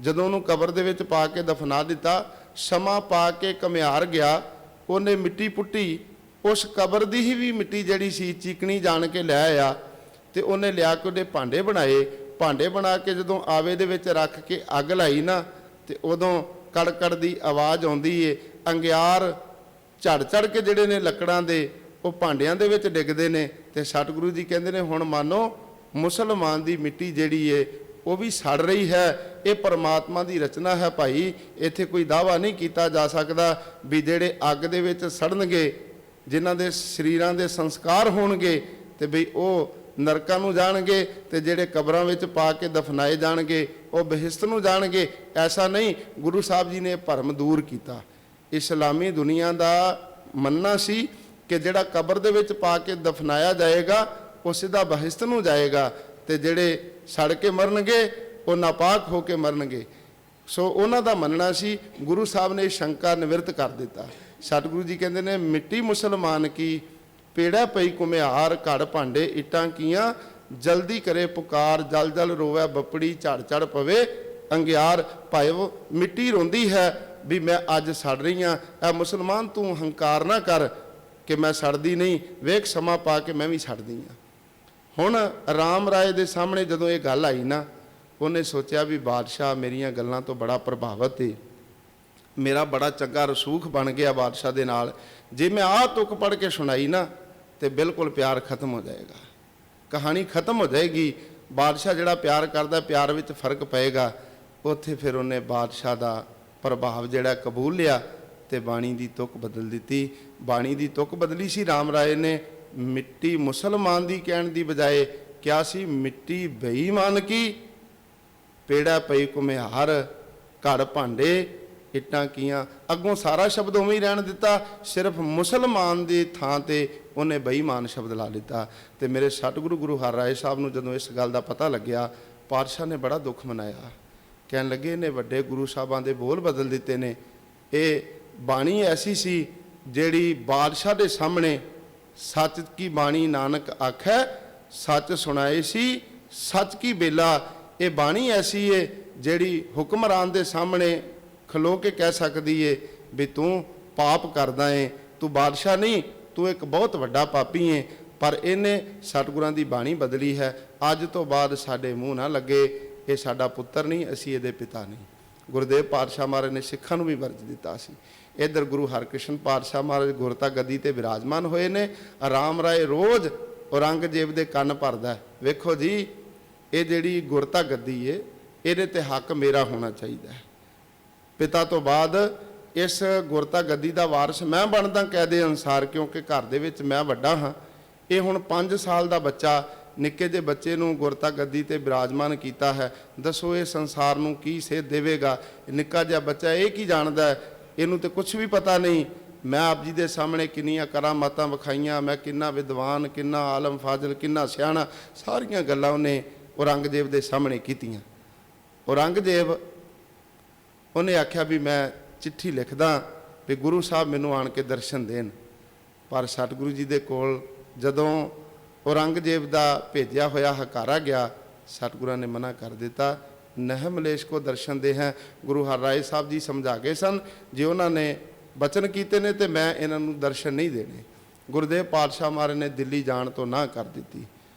ਜਦੋਂ ਉਹਨੂੰ ਕਬਰ ਦੇ ਵਿੱਚ ਪਾ ਕੇ ਦਫਨਾ ਦਿੱਤਾ, ਸਮਾਂ ਪਾ ਕੇ ਘੁਮਿਆਰ ਗਿਆ, ਉਹਨੇ ਮਿੱਟੀ ਪੁੱਟੀ, ਉਸ ਕਬਰ ਦੀ ਹੀ ਵੀ ਮਿੱਟੀ ਜਿਹੜੀ ਸੀ ਚੀਕਣੀ ਜਾਣ ਕੇ ਲੈ ਆਇਆ, ਤੇ ਉਹਨੇ ਲਿਆ ਕੇ ਉਹਦੇ ਭਾਂਡੇ ਬਣਾਏ। ਭਾਂਡੇ ਬਣਾ ਕੇ ਜਦੋਂ ਆਵੇ ਦੇ ਵਿੱਚ ਰੱਖ ਕੇ ਅੱਗ ਲਾਈ ਨਾ, ਤੇ ਉਦੋਂ ਕੜਕੜ ਦੀ ਆਵਾਜ਼ ਆਉਂਦੀ ਏ, ਅੰਗਿਆਰ ਝੜ ਝੜ ਕੇ ਜਿਹੜੇ ਨੇ ਲੱਕੜਾਂ ਦੇ ਉਹ ਭਾਂਡਿਆਂ ਦੇ ਵਿੱਚ ਡਿੱਗਦੇ ਨੇ। ਤੇ ਸਤਿਗੁਰੂ ਜੀ ਕਹਿੰਦੇ ਨੇ ਹੁਣ ਮੰਨੋ ਮੁਸਲਮਾਨ ਦੀ ਮਿੱਟੀ ਜਿਹੜੀ ਏ ਉਹ ਵੀ ਸੜ ਰਹੀ ਹੈ, ਇਹ ਪਰਮਾਤਮਾ ਦੀ ਰਚਨਾ ਹੈ ਭਾਈ। ਇੱਥੇ ਕੋਈ ਦਾਅਵਾ ਨਹੀਂ ਕੀਤਾ ਜਾ ਸਕਦਾ ਵੀ ਜਿਹੜੇ ਅੱਗ ਦੇ ਵਿੱਚ ਸੜਨਗੇ, ਜਿਨ੍ਹਾਂ ਦੇ ਸਰੀਰਾਂ ਦੇ ਸੰਸਕਾਰ ਹੋਣਗੇ, ਤੇ ਬਈ ਉਹ ਨਰਕਾਂ ਨੂੰ ਜਾਣਗੇ ਤੇ ਜਿਹੜੇ ਕਬਰਾਂ ਵਿੱਚ ਪਾ ਕੇ ਦਫਨਾਏ ਜਾਣਗੇ ਉਹ ਬਹਿਸ਼ਤ ਨੂੰ ਜਾਣਗੇ। ਐਸਾ ਨਹੀਂ, ਗੁਰੂ ਸਾਹਿਬ ਜੀ ਨੇ ਭਰਮ ਦੂਰ ਕੀਤਾ। ਇਸਲਾਮੀ ਦੁਨੀਆ ਦਾ ਮੰਨਣਾ ਸੀ ਕਿ ਜਿਹੜਾ ਕਬਰ ਦੇ ਵਿੱਚ ਪਾ ਕੇ ਦਫਨਾਇਆ ਜਾਏਗਾ ਉਹ ਸਿੱਧਾ ਬਹਿਸ਼ਤ ਨੂੰ ਜਾਏਗਾ, ਤੇ ਜਿਹੜੇ ਸੜ ਕੇ ਮਰਨਗੇ ਉਹ ਨਾਪਾਕ ਹੋ ਕੇ ਮਰਨਗੇ। ਸੋ ਉਹਨਾਂ ਦਾ ਮੰਨਣਾ ਸੀ। ਗੁਰੂ ਸਾਹਿਬ ਨੇ ਸ਼ੰਕਾ ਨਿਵਰਤ ਕਰ ਦਿੱਤਾ। ਸਤਿਗੁਰੂ ਜੀ ਕਹਿੰਦੇ ਨੇ, ਮਿੱਟੀ ਮੁਸਲਮਾਨ ਕੀ ਪੇੜਾ ਪਈ ਘੁਮਿਆਰ, ਘੜ ਭਾਂਡੇ ਇੱਟਾਂ ਕੀਆਂ, ਜਲਦੀ ਕਰੇ ਪੁਕਾਰ, ਜਲ ਜਲ ਰੋਵੇ ਬੱਪੜੀ, ਝੜ ਝੜ ਪਵੇ ਅੰਗਿਆਰ। ਭਾਈ ਉਹ ਮਿੱਟੀ ਰੋਂਦੀ ਹੈ ਵੀ ਮੈਂ ਅੱਜ ਸੜ ਰਹੀ ਹਾਂ। ਇਹ ਮੁਸਲਮਾਨ ਤੂੰ ਹੰਕਾਰ ਨਾ ਕਰ ਕਿ ਮੈਂ ਸੜਦੀ ਨਹੀਂ, ਵੇਖ ਸਮਾਂ ਪਾ ਕੇ ਮੈਂ ਵੀ ਸੜਦੀ ਹਾਂ। ਹੁਣ ਰਾਮ ਰਾਏ ਦੇ ਸਾਹਮਣੇ ਜਦੋਂ ਇਹ ਗੱਲ ਆਈ ਨਾ, ਉਹਨੇ ਸੋਚਿਆ ਵੀ ਬਾਦਸ਼ਾਹ ਮੇਰੀਆਂ ਗੱਲਾਂ ਤੋਂ ਬੜਾ ਪ੍ਰਭਾਵਿਤ ਹੈ, ਮੇਰਾ ਬੜਾ ਚੰਗਾ ਰਸੂਖ ਬਣ ਗਿਆ ਬਾਦਸ਼ਾਹ ਦੇ ਨਾਲ। ਜੇ ਮੈਂ ਆਹ ਤੁਕ ਪੜ੍ਹ ਕੇ ਸੁਣਾਈ ਨਾ ਤੇ ਬਿਲਕੁਲ ਪਿਆਰ ਖਤਮ ਹੋ ਜਾਏਗਾ, ਕਹਾਣੀ ਖਤਮ ਹੋ ਜਾਏਗੀ। ਬਾਦਸ਼ਾਹ ਜਿਹੜਾ ਪਿਆਰ ਕਰਦਾ, ਪਿਆਰ ਵਿੱਚ ਫਰਕ ਪਏਗਾ। ਉੱਥੇ ਫਿਰ ਉਹਨੇ ਬਾਦਸ਼ਾਹ ਦਾ ਪ੍ਰਭਾਵ ਜਿਹੜਾ ਕਬੂਲ ਲਿਆ ਤੇ ਬਾਣੀ ਦੀ ਤੁਕ ਬਦਲ ਦਿੱਤੀ। ਬਾਣੀ ਦੀ ਤੁਕ ਬਦਲੀ ਸੀ ਰਾਮ ਰਾਏ ਨੇ। ਮਿੱਟੀ ਮੁਸਲਮਾਨ ਦੀ ਕਹਿਣ ਦੀ ਬਜਾਏ ਕਿਹਾ ਸੀ ਮਿੱਟੀ ਬੇਈਮਾਨ ਕੀ, ਪੇੜਾ ਪਈ ਘੁਮਿਆਰ, ਘੜ ਭਾਂਡੇ ਇੱਟਾਂ ਕੀਆਂ। ਅੱਗੋਂ ਸਾਰਾ ਸ਼ਬਦ ਉਵੇਂ ਹੀ ਰਹਿਣ ਦਿੱਤਾ, ਸਿਰਫ ਮੁਸਲਮਾਨ ਦੀ ਥਾਂ ਤੇ ਉਹਨੇ ਬੇਈਮਾਨ ਸ਼ਬਦ ਲਾ ਲਿੱਤਾ। ਤੇ ਮੇਰੇ ਸਤਿਗੁਰੂ ਗੁਰੂ ਹਰਿਰਾਏ ਸਾਹਿਬ ਨੂੰ ਜਦੋਂ ਇਸ ਗੱਲ ਦਾ ਪਤਾ ਲੱਗਿਆ, ਪਾਤਸ਼ਾਹ ਨੇ ਬੜਾ ਦੁੱਖ ਮਨਾਇਆ। ਕਹਿਣ ਲੱਗੇ ਇਹਨੇ ਵੱਡੇ ਗੁਰੂ ਸਾਹਿਬਾਂ ਦੇ ਬੋਲ ਬਦਲ ਦਿੱਤੇ ਨੇ। ਇਹ ਬਾਣੀ ਐਸੀ ਸੀ ਜਿਹੜੀ ਬਾਦਸ਼ਾਹ ਦੇ ਸਾਹਮਣੇ ਸੱਚ ਕੀ ਬਾਣੀ ਨਾਨਕ ਆਖੈ, ਸੱਚ ਸੁਣਾਏ ਸੀ ਸੱਚ ਕੀ ਬੇਲਾ। ਇਹ ਬਾਣੀ ਐਸੀ ਹੈ ਜਿਹੜੀ ਹੁਕਮਰਾਨ ਦੇ ਸਾਹਮਣੇ ਖਲੋ ਕੇ ਕਹਿ ਸਕਦੀ ਏ ਵੀ ਤੂੰ ਪਾਪ ਕਰਦਾ ਏ, ਤੂੰ ਬਾਦਸ਼ਾਹ ਨਹੀਂ, ਤੂੰ ਇੱਕ ਬਹੁਤ ਵੱਡਾ ਪਾਪੀ ਏ। ਪਰ ਇਹਨੇ ਸਤਿਗੁਰਾਂ ਦੀ ਬਾਣੀ ਬਦਲੀ ਹੈ। ਅੱਜ ਤੋਂ ਬਾਅਦ ਸਾਡੇ ਮੂੰਹ ਨਾ ਲੱਗੇ ਇਹ ਸਾਡਾ ਪੁੱਤਰ ਨਹੀਂ, ਅਸੀਂ ਇਹਦੇ ਪਿਤਾ ਨਹੀਂ। ਗੁਰਦੇਵ ਪਾਤਸ਼ਾਹ ਮਹਾਰਾਜ ਨੇ ਸਿੱਖਾਂ ਨੂੰ ਵੀ ਵਰਜ ਦਿੱਤਾ ਸੀ। ਇੱਧਰ ਗੁਰੂ ਹਰਕ੍ਰਿਸ਼ਨ ਪਾਤਸ਼ਾਹ ਮਹਾਰਾਜ ਗੁਰਤਾ ਗੱਦੀ ਤੇ ਵਿਰਾਜਮਾਨ ਹੋਏ ਨੇ। ਰਾਮ ਰਾਏ ਰੋਜ਼ ਔਰੰਗਜ਼ੇਬ ਦੇ ਕੰਨ ਭਰਦਾ, ਵੇਖੋ ਜੀ ਇਹ ਜਿਹੜੀ ਗੁਰਤਾ ਗੱਦੀ ਏ ਇਹਦੇ ਤੇ ਹੱਕ ਮੇਰਾ ਹੋਣਾ ਚਾਹੀਦਾ ਹੈ। ਪਿਤਾ ਤੋਂ ਬਾਅਦ ਇਸ ਗੁਰਤਾ ਗੱਦੀ ਦਾ ਵਾਰਿਸ ਮੈਂ ਬਣਦਾ ਕਾਇਦੇ ਅਨੁਸਾਰ, ਕਿਉਂਕਿ ਘਰ ਦੇ ਵਿੱਚ ਮੈਂ ਵੱਡਾ ਹਾਂ। ਇਹ ਹੁਣ 5 ਸਾਲ ਦਾ ਬੱਚਾ, ਨਿੱਕੇ ਜਿਹੇ ਬੱਚੇ ਨੂੰ ਗੁਰਤਾ ਗੱਦੀ ਤੇ ਬਿਰਾਜਮਾਨ ਕੀਤਾ ਹੈ। ਦੱਸੋ ਇਹ ਸੰਸਾਰ ਨੂੰ ਕੀ ਸੇਧ ਦੇਵੇਗਾ? ਨਿੱਕਾ ਜਿਹਾ ਬੱਚਾ ਇਹ ਕੀ ਜਾਣਦਾ ਹੈ? ਇਹਨੂੰ ਤੇ ਕੁਝ ਵੀ ਪਤਾ ਨਹੀਂ। ਮੈਂ ਆਪ ਜੀ ਦੇ ਸਾਹਮਣੇ ਕਿੰਨੀਆਂ ਕਰਾਮਾਤਾਂ ਵਿਖਾਈਆਂ, ਮੈਂ ਕਿੰਨਾ ਵਿਦਵਾਨ, ਕਿੰਨਾ ਆਲਮ ਫਾਜ਼ਲ, ਕਿੰਨਾ ਸਿਆਣਾ, ਸਾਰੀਆਂ ਗੱਲਾਂ ਉਹਨੇ ਔਰੰਗਜ਼ੇਬ ਦੇ ਸਾਹਮਣੇ ਕੀਤੀਆਂ। ਔਰੰਗਜ਼ੇਬ ਉਹਨੇ ਆਖਿਆ ਵੀ ਮੈਂ ਚਿੱਠੀ ਲਿਖਦਾ ਵੀ ਗੁਰੂ ਸਾਹਿਬ ਮੈਨੂੰ ਆਣ ਕੇ ਦਰਸ਼ਨ ਦੇਣ। ਪਰ ਸਤਿਗੁਰੂ ਜੀ ਦੇ ਕੋਲ ਜਦੋਂ ਔਰੰਗਜ਼ੇਬ ਦਾ ਭੇਜਿਆ ਹੋਇਆ ਹਕਾਰਾ ਗਿਆ, ਸਤਿਗੁਰਾਂ ਨੇ ਮਨਾ ਕਰ ਦਿੱਤਾ। ਨਹਿ ਮਲੇਸ਼ ਕੋ ਦਰਸ਼ਨ ਦੇ ਹੈ। ਗੁਰੂ ਹਰਿਰਾਏ ਸਾਹਿਬ ਜੀ ਸਮਝਾ ਗਏ ਸਨ, ਜੇ ਉਹਨਾਂ ਨੇ ਬਚਨ ਕੀਤੇ ਨੇ ਤੇ ਮੈਂ ਇਹਨਾਂ ਨੂੰ ਦਰਸ਼ਨ ਨਹੀਂ ਦੇਣੇ। ਗੁਰਦੇਵ ਪਾਤਸ਼ਾਹ ਮਹਾਰਾਜ ਨੇ ਦਿੱਲੀ ਜਾਣ ਤੋਂ ਨਾ ਕਰ ਦਿੱਤੀ।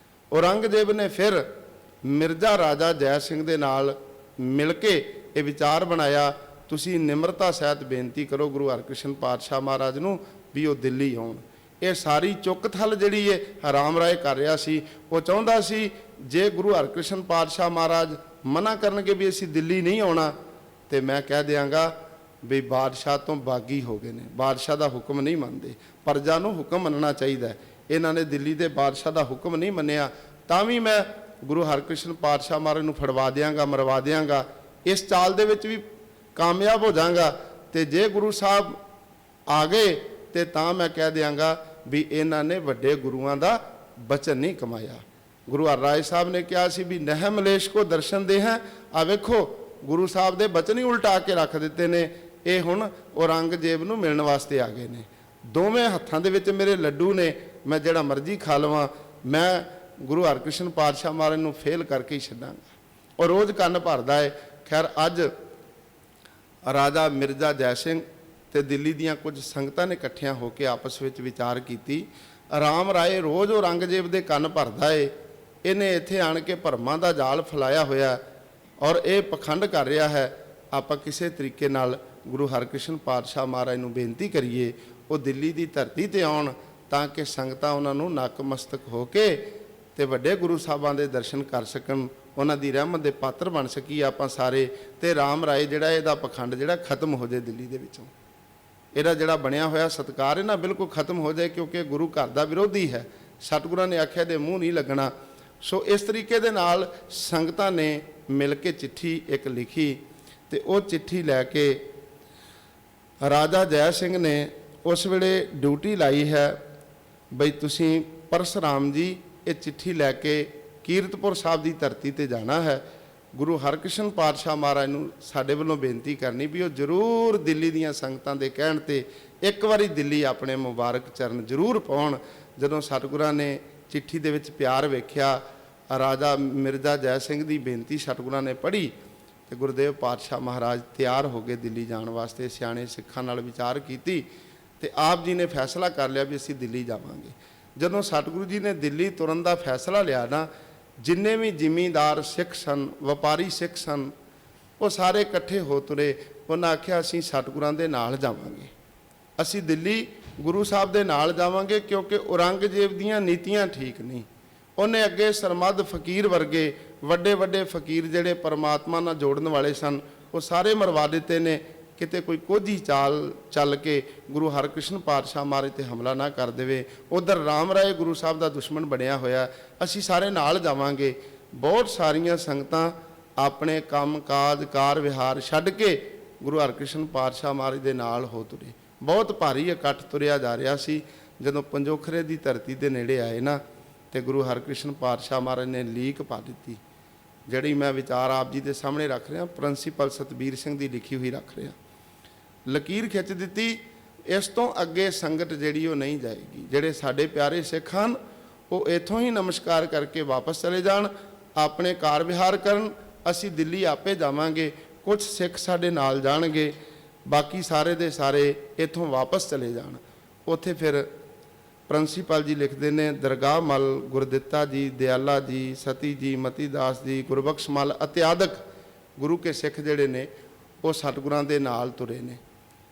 ਔਰੰਗਜ਼ੇਬ ਨੇ ਫਿਰ ਮਿਰਜ਼ਾ ਰਾਜਾ ਜੈ ਸਿੰਘ ਦੇ ਨਾਲ ਮਿਲ ਕੇ ਇਹ ਵਿਚਾਰ ਬਣਾਇਆ, ਤੁਸੀਂ ਨਿਮਰਤਾ ਸਹਿਤ ਬੇਨਤੀ ਕਰੋ ਗੁਰੂ ਹਰਕ੍ਰਿਸ਼ਨ ਪਾਤਸ਼ਾਹ ਮਹਾਰਾਜ ਨੂੰ ਵੀ ਉਹ ਦਿੱਲੀ ਆਉਣ। ਇਹ ਸਾਰੀ ਚੁੱਕ ਥਲ ਜਿਹੜੀ ਹੈ ਰਾਮ ਰਾਏ ਕਰ ਰਿਹਾ ਸੀ। ਉਹ ਚਾਹੁੰਦਾ ਸੀ ਜੇ ਗੁਰੂ ਹਰਕ੍ਰਿਸ਼ਨ ਪਾਤਸ਼ਾਹ ਮਹਾਰਾਜ ਮਨਾ ਕਰਨਗੇ ਵੀ ਅਸੀਂ ਦਿੱਲੀ ਨਹੀਂ ਆਉਣਾ, ਤੇ ਮੈਂ ਕਹਿ ਦਿਆਂਗਾ ਵੀ ਬਾਦਸ਼ਾਹ ਤੋਂ ਬਾਗੀ ਹੋ ਗਏ ਨੇ, ਬਾਦਸ਼ਾਹ ਦਾ ਹੁਕਮ ਨਹੀਂ ਮੰਨਦੇ। ਪ੍ਰਜਾ ਨੂੰ ਹੁਕਮ ਮੰਨਣਾ ਚਾਹੀਦਾ। ਇਹਨਾਂ ਨੇ ਦਿੱਲੀ ਦੇ ਬਾਦਸ਼ਾਹ ਦਾ ਹੁਕਮ ਨਹੀਂ ਮੰਨਿਆ, ਤਾਂ ਵੀ ਮੈਂ ਗੁਰੂ ਹਰਕ੍ਰਿਸ਼ਨ ਪਾਤਸ਼ਾਹ ਮਹਾਰਾਜ ਨੂੰ ਫੜਵਾ ਦਿਆਂਗਾ, ਮਰਵਾ ਦਿਆਂਗਾ। ਇਸ ਚਾਲ ਦੇ ਵਿੱਚ ਵੀ ਕਾਮਯਾਬ ਹੋ ਜਾਵਾਂਗਾ। ਤੇ ਜੇ ਗੁਰੂ ਸਾਹਿਬ ਆ ਗਏ ਤੇ ਤਾਂ ਮੈਂ ਕਹਿ ਦਿਆਂਗਾ ਵੀ ਇਹਨਾਂ ਨੇ ਵੱਡੇ ਗੁਰੂਆਂ ਦਾ ਬਚਨ ਨਹੀਂ ਕਮਾਇਆ। ਗੁਰੂ ਹਰਿਰਾਏ ਸਾਹਿਬ ਨੇ ਕਿਹਾ ਸੀ ਵੀ ਨਹਿ ਮਲੇਸ਼ ਕੋ ਦਰਸ਼ਨ ਦੇ ਹੈ। ਆ ਵੇਖੋ ਗੁਰੂ ਸਾਹਿਬ ਦੇ ਬਚਨ ਹੀ ਉਲਟਾ ਕੇ ਰੱਖ ਦਿੱਤੇ ਨੇ। ਇਹ ਹੁਣ ਔਰੰਗਜ਼ੇਬ ਨੂੰ ਮਿਲਣ ਵਾਸਤੇ ਆ ਗਏ ਨੇ। ਦੋਵੇਂ ਹੱਥਾਂ ਦੇ ਵਿੱਚ ਮੇਰੇ ਲੱਡੂ ਨੇ, ਮੈਂ ਜਿਹੜਾ ਮਰਜ਼ੀ ਖਾ ਲਵਾਂ, ਮੈਂ ਗੁਰੂ ਹਰਕ੍ਰਿਸ਼ਨ ਪਾਤਸ਼ਾਹ ਮਹਾਰਾਜ ਨੂੰ ਫੇਲ ਕਰਕੇ ਹੀ ਛੱਡਾਂਗਾ। ਔਰ ਰੋਜ਼ ਕੰਨ ਭਰਦਾ ਹੈ। ਖੈਰ ਅੱਜ ਰਾਜਾ ਮਿਰਜ਼ਾ ਜੈ ਸਿੰਘ ਤੇ ਦਿੱਲੀ ਦੀਆਂ ਕੁਝ ਸੰਗਤਾਂ ਨੇ ਇਕੱਠੀਆਂ ਹੋ ਕੇ ਆਪਸ ਵਿੱਚ ਵਿਚਾਰ ਕੀਤੀ। ਰਾਮ ਰਾਏ ਰੋਜ਼ ਔਰੰਗਜ਼ੇਬ ਦੇ ਕੰਨ ਭਰਦਾ ਏ। ਇਹਨੇ ਇੱਥੇ ਆਣ ਕੇ ਭਰਮਾਂ ਦਾ ਜਾਲ ਫੈਲਾਇਆ ਹੋਇਆ ਔਰ ਇਹ ਪਖੰਡ ਕਰ ਰਿਹਾ ਹੈ। ਆਪਾਂ ਕਿਸੇ ਤਰੀਕੇ ਨਾਲ ਗੁਰੂ ਹਰਕ੍ਰਿਸ਼ਨ ਪਾਤਸ਼ਾਹ ਮਹਾਰਾਜ ਨੂੰ ਬੇਨਤੀ ਕਰੀਏ ਉਹ ਦਿੱਲੀ ਦੀ ਧਰਤੀ ਤੇ ਆਉਣ, ਤਾਂ ਕਿ ਸੰਗਤਾਂ ਉਹਨਾਂ ਨੂੰ ਨਕਮਸਤਕ ਹੋ ਕੇ ਤੇ ਵੱਡੇ ਗੁਰੂ ਸਾਹਿਬਾਂ ਦੇ ਦਰਸ਼ਨ ਕਰ ਸਕਣ, ਉਹਨਾਂ ਦੀ ਰਹਿਮਤ ਦੇ ਪਾਤਰ ਬਣ ਸਕੀਏ ਆਪਾਂ ਸਾਰੇ। ਤੇ ਰਾਮ ਰਾਏ ਜਿਹੜਾ ਇਹਦਾ ਪਖੰਡ ਜਿਹੜਾ ਖਤਮ ਹੋ ਜਾਏ ਦਿੱਲੀ ਦੇ ਵਿੱਚੋਂ, ਇਹਦਾ ਜਿਹੜਾ ਬਣਿਆ ਹੋਇਆ ਸਤਿਕਾਰ ਹੈ ਨਾ ਬਿਲਕੁਲ ਖਤਮ ਹੋ ਜਾਏ, ਕਿਉਂਕਿ ਗੁਰੂ ਘਰ ਦਾ ਵਿਰੋਧੀ ਹੈ। ਸਤਿਗੁਰਾਂ ਨੇ ਆਖਿਆ ਦੇ ਮੂੰਹ ਨਹੀਂ ਲੱਗਣਾ। ਸੋ ਇਸ ਤਰੀਕੇ ਦੇ ਨਾਲ ਸੰਗਤਾਂ ਨੇ ਮਿਲ ਕੇ ਚਿੱਠੀ ਇੱਕ ਲਿਖੀ ਤੇ ਉਹ ਚਿੱਠੀ ਲੈ ਕੇ ਰਾਜਾ ਜੈ ਸਿੰਘ ਨੇ ਉਸ ਵੇਲੇ ਡਿਊਟੀ ਲਾਈ ਹੈ ਬਈ ਤੁਸੀਂ ਪਰਸਰਾਮ ਜੀ ਇਹ ਚਿੱਠੀ ਲੈ ਕੇ ਕੀਰਤਪੁਰ ਸਾਹਿਬ ਦੀ ਧਰਤੀ ਤੇ ਜਾਣਾ ਹੈ। ਗੁਰੂ ਹਰਕ੍ਰਿਸ਼ਨ ਪਾਤਸ਼ਾਹ ਮਹਾਰਾਜ ਨੂੰ ਸਾਡੇ ਵੱਲੋਂ ਬੇਨਤੀ ਕਰਨੀ ਵੀ ਉਹ ਜ਼ਰੂਰ ਦਿੱਲੀ ਦੀਆਂ ਸੰਗਤਾਂ ਦੇ ਕਹਿਣ ਤੇ ਇੱਕ ਵਾਰੀ ਦਿੱਲੀ ਆਪਣੇ ਮੁਬਾਰਕ ਚਰਨ ਜ਼ਰੂਰ ਪਾਉਣ। ਜਦੋਂ ਸਤਿਗੁਰਾਂ ਨੇ ਚਿੱਠੀ ਦੇ ਵਿੱਚ ਪਿਆਰ ਵੇਖਿਆ, ਰਾਜਾ ਮਿਰਜ਼ਾ ਜੈ ਸਿੰਘ ਦੀ ਬੇਨਤੀ ਸਤਿਗੁਰਾਂ ਨੇ ਪੜ੍ਹੀ ਤੇ ਗੁਰਦੇਵ ਪਾਤਸ਼ਾਹ ਮਹਾਰਾਜ ਤਿਆਰ ਹੋ ਗਏ ਦਿੱਲੀ ਜਾਣ ਵਾਸਤੇ। ਸਿਆਣੇ ਸਿੱਖਾਂ ਨਾਲ ਵਿਚਾਰ ਕੀਤੀ ਤੇ ਆਪ ਜੀ ਨੇ ਫੈਸਲਾ ਕਰ ਲਿਆ ਵੀ ਅਸੀਂ ਦਿੱਲੀ ਜਾਵਾਂਗੇ। ਜਦੋਂ ਸਤਿਗੁਰੂ ਜੀ ਨੇ ਦਿੱਲੀ ਤੁਰਨ ਦਾ ਫੈਸਲਾ ਲਿਆ ਨਾ, ਜਿੰਨੇ ਵੀ ਜ਼ਿਮੀਂਦਾਰ ਸਿੱਖ ਸਨ, ਵਪਾਰੀ ਸਿੱਖ ਸਨ, ਉਹ ਸਾਰੇ ਇਕੱਠੇ ਹੋ ਤੁਰੇ। ਉਹਨਾਂ ਆਖਿਆ ਅਸੀਂ ਸਤਿਗੁਰਾਂ ਦੇ ਨਾਲ ਜਾਵਾਂਗੇ, ਅਸੀਂ ਦਿੱਲੀ ਗੁਰੂ ਸਾਹਿਬ ਦੇ ਨਾਲ ਜਾਵਾਂਗੇ, ਕਿਉਂਕਿ ਔਰੰਗਜ਼ੇਬ ਦੀਆਂ ਨੀਤੀਆਂ ਠੀਕ ਨਹੀਂ। ਉਹਨੇ ਅੱਗੇ ਸਰਮਦ ਫਕੀਰ ਵਰਗੇ ਵੱਡੇ ਵੱਡੇ ਫਕੀਰ ਜਿਹੜੇ ਪਰਮਾਤਮਾ ਨਾਲ ਜੋੜਨ ਵਾਲੇ ਸਨ, ਉਹ ਸਾਰੇ ਮਰਵਾ ਦਿੱਤੇ ਨੇ। ਕਿਤੇ ਕੋਈ ਕੋਝੀ ਚਾਲ ਚੱਲ ਕੇ ਗੁਰੂ ਹਰਕ੍ਰਿਸ਼ਨ ਪਾਤਸ਼ਾਹ ਮਹਾਰਾਜ ਤੇ ਹਮਲਾ ਨਾ ਕਰ ਦੇਵੇ। ਉਧਰ ਰਾਮ ਰਾਏ ਗੁਰੂ ਸਾਹਿਬ ਦਾ ਦੁਸ਼ਮਣ ਬਣਿਆ ਹੋਇਆ, ਅਸੀਂ ਸਾਰੇ ਨਾਲ ਜਾਵਾਂਗੇ। ਬਹੁਤ ਸਾਰੀਆਂ ਸੰਗਤਾਂ ਆਪਣੇ ਕੰਮ ਕਾਜ ਕਾਰ ਵਿਹਾਰ ਛੱਡ ਕੇ ਗੁਰੂ ਹਰਕ੍ਰਿਸ਼ਨ ਪਾਤਸ਼ਾਹ ਮਹਾਰਾਜ ਦੇ ਨਾਲ ਹੋ ਤੁਰੇ। ਬਹੁਤ ਭਾਰੀ ਇਕੱਠ ਤੁਰਿਆ ਜਾ ਰਿਹਾ ਸੀ। ਜਦੋਂ ਪੰਜੋਖਰੇ ਦੀ ਧਰਤੀ ਦੇ ਨੇੜੇ ਆਏ ਨਾ, ਤੇ ਗੁਰੂ ਹਰਕ੍ਰਿਸ਼ਨ ਪਾਤਸ਼ਾਹ ਮਹਾਰਾਜ ਨੇ ਲੀਕ ਪਾ ਦਿੱਤੀ, ਜਿਹੜੀ ਮੈਂ ਵਿਚਾਰ ਆਪ ਜੀ ਦੇ ਸਾਹਮਣੇ ਰੱਖ ਰਿਹਾ, ਪ੍ਰਿੰਸੀਪਲ ਸਤਬੀਰ ਸਿੰਘ ਦੀ ਲਿਖੀ ਹੋਈ ਰੱਖ ਰਿਹਾ। ਲਕੀਰ ਖਿੱਚ ਦਿੱਤੀ, ਇਸ ਤੋਂ ਅੱਗੇ ਸੰਗਤ ਜਿਹੜੀ ਉਹ ਨਹੀਂ ਜਾਏਗੀ। ਜਿਹੜੇ ਸਾਡੇ ਪਿਆਰੇ ਸਿੱਖ ਹਨ ਉਹ ਇੱਥੋਂ ਹੀ ਨਮਸਕਾਰ ਕਰਕੇ ਵਾਪਸ ਚਲੇ ਜਾਣ, ਆਪਣੇ ਕਾਰ ਵਿਹਾਰ ਕਰਨ। ਅਸੀਂ ਦਿੱਲੀ ਆਪੇ ਜਾਵਾਂਗੇ, ਕੁਝ ਸਿੱਖ ਸਾਡੇ ਨਾਲ ਜਾਣਗੇ, ਬਾਕੀ ਸਾਰੇ ਦੇ ਸਾਰੇ ਇੱਥੋਂ ਵਾਪਸ ਚਲੇ ਜਾਣ। ਉੱਥੇ ਫਿਰ ਪ੍ਰਿੰਸੀਪਲ ਜੀ ਲਿਖਦੇ ਨੇ, ਦਰਗਾਹ ਮਲ ਗੁਰਦਿੱਤਾ ਜੀ, ਦਿਆਲਾ ਜੀ, ਸਤੀ ਜੀ, ਮਤੀ ਦਾਸ ਜੀ, ਗੁਰਬਖਸ਼ ਮਲ ਇਤਿਆਦਿਕ ਗੁਰੂ ਕੇ ਸਿੱਖ ਜਿਹੜੇ ਨੇ ਉਹ ਸਤਿਗੁਰਾਂ ਦੇ ਨਾਲ ਤੁਰੇ ਨੇ।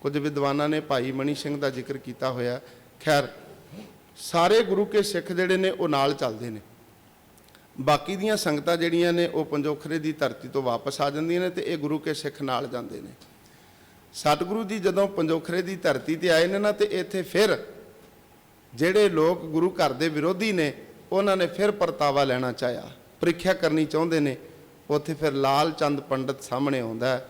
ਕੁਝ ਵਿਦਵਾਨਾਂ ਨੇ ਭਾਈ ਮਣੀ ਸਿੰਘ ਦਾ ਜ਼ਿਕਰ ਕੀਤਾ ਹੋਇਆ। ਖੈਰ ਸਾਰੇ ਗੁਰੂ ਕੇ ਸਿੱਖ ਜਿਹੜੇ ਨੇ ਉਹ ਨਾਲ ਚੱਲਦੇ ਨੇ। ਬਾਕੀ ਦੀਆਂ ਸੰਗਤਾਂ ਜਿਹੜੀਆਂ ਨੇ ਉਹ ਪੰਜੋਖਰੇ ਦੀ ਧਰਤੀ ਤੋਂ ਵਾਪਸ ਆ ਜਾਂਦੀਆਂ ਨੇ ਤੇ ਇਹ ਗੁਰੂ ਕੇ ਸਿੱਖ ਨਾਲ ਜਾਂਦੇ ਨੇ। ਸਤਿਗੁਰੂ ਜੀ ਜਦੋਂ ਪੰਜੋਖਰੇ ਦੀ ਧਰਤੀ ਤੇ ਆਏ ਨੇ ਨਾ, ਤੇ ਇੱਥੇ ਫਿਰ ਜਿਹੜੇ ਲੋਕ ਗੁਰੂ ਘਰ ਦੇ ਵਿਰੋਧੀ ਨੇ ਉਹਨਾਂ ਨੇ ਫਿਰ ਪਰਤਾਵਾ ਲੈਣਾ ਚਾਹਿਆ, ਪ੍ਰੀਖਿਆ ਕਰਨੀ ਚਾਹੁੰਦੇ ਨੇ। ਉੱਥੇ ਫਿਰ ਲਾਲ ਚੰਦ ਪੰਡਤ ਸਾਹਮਣੇ ਆਉਂਦਾ,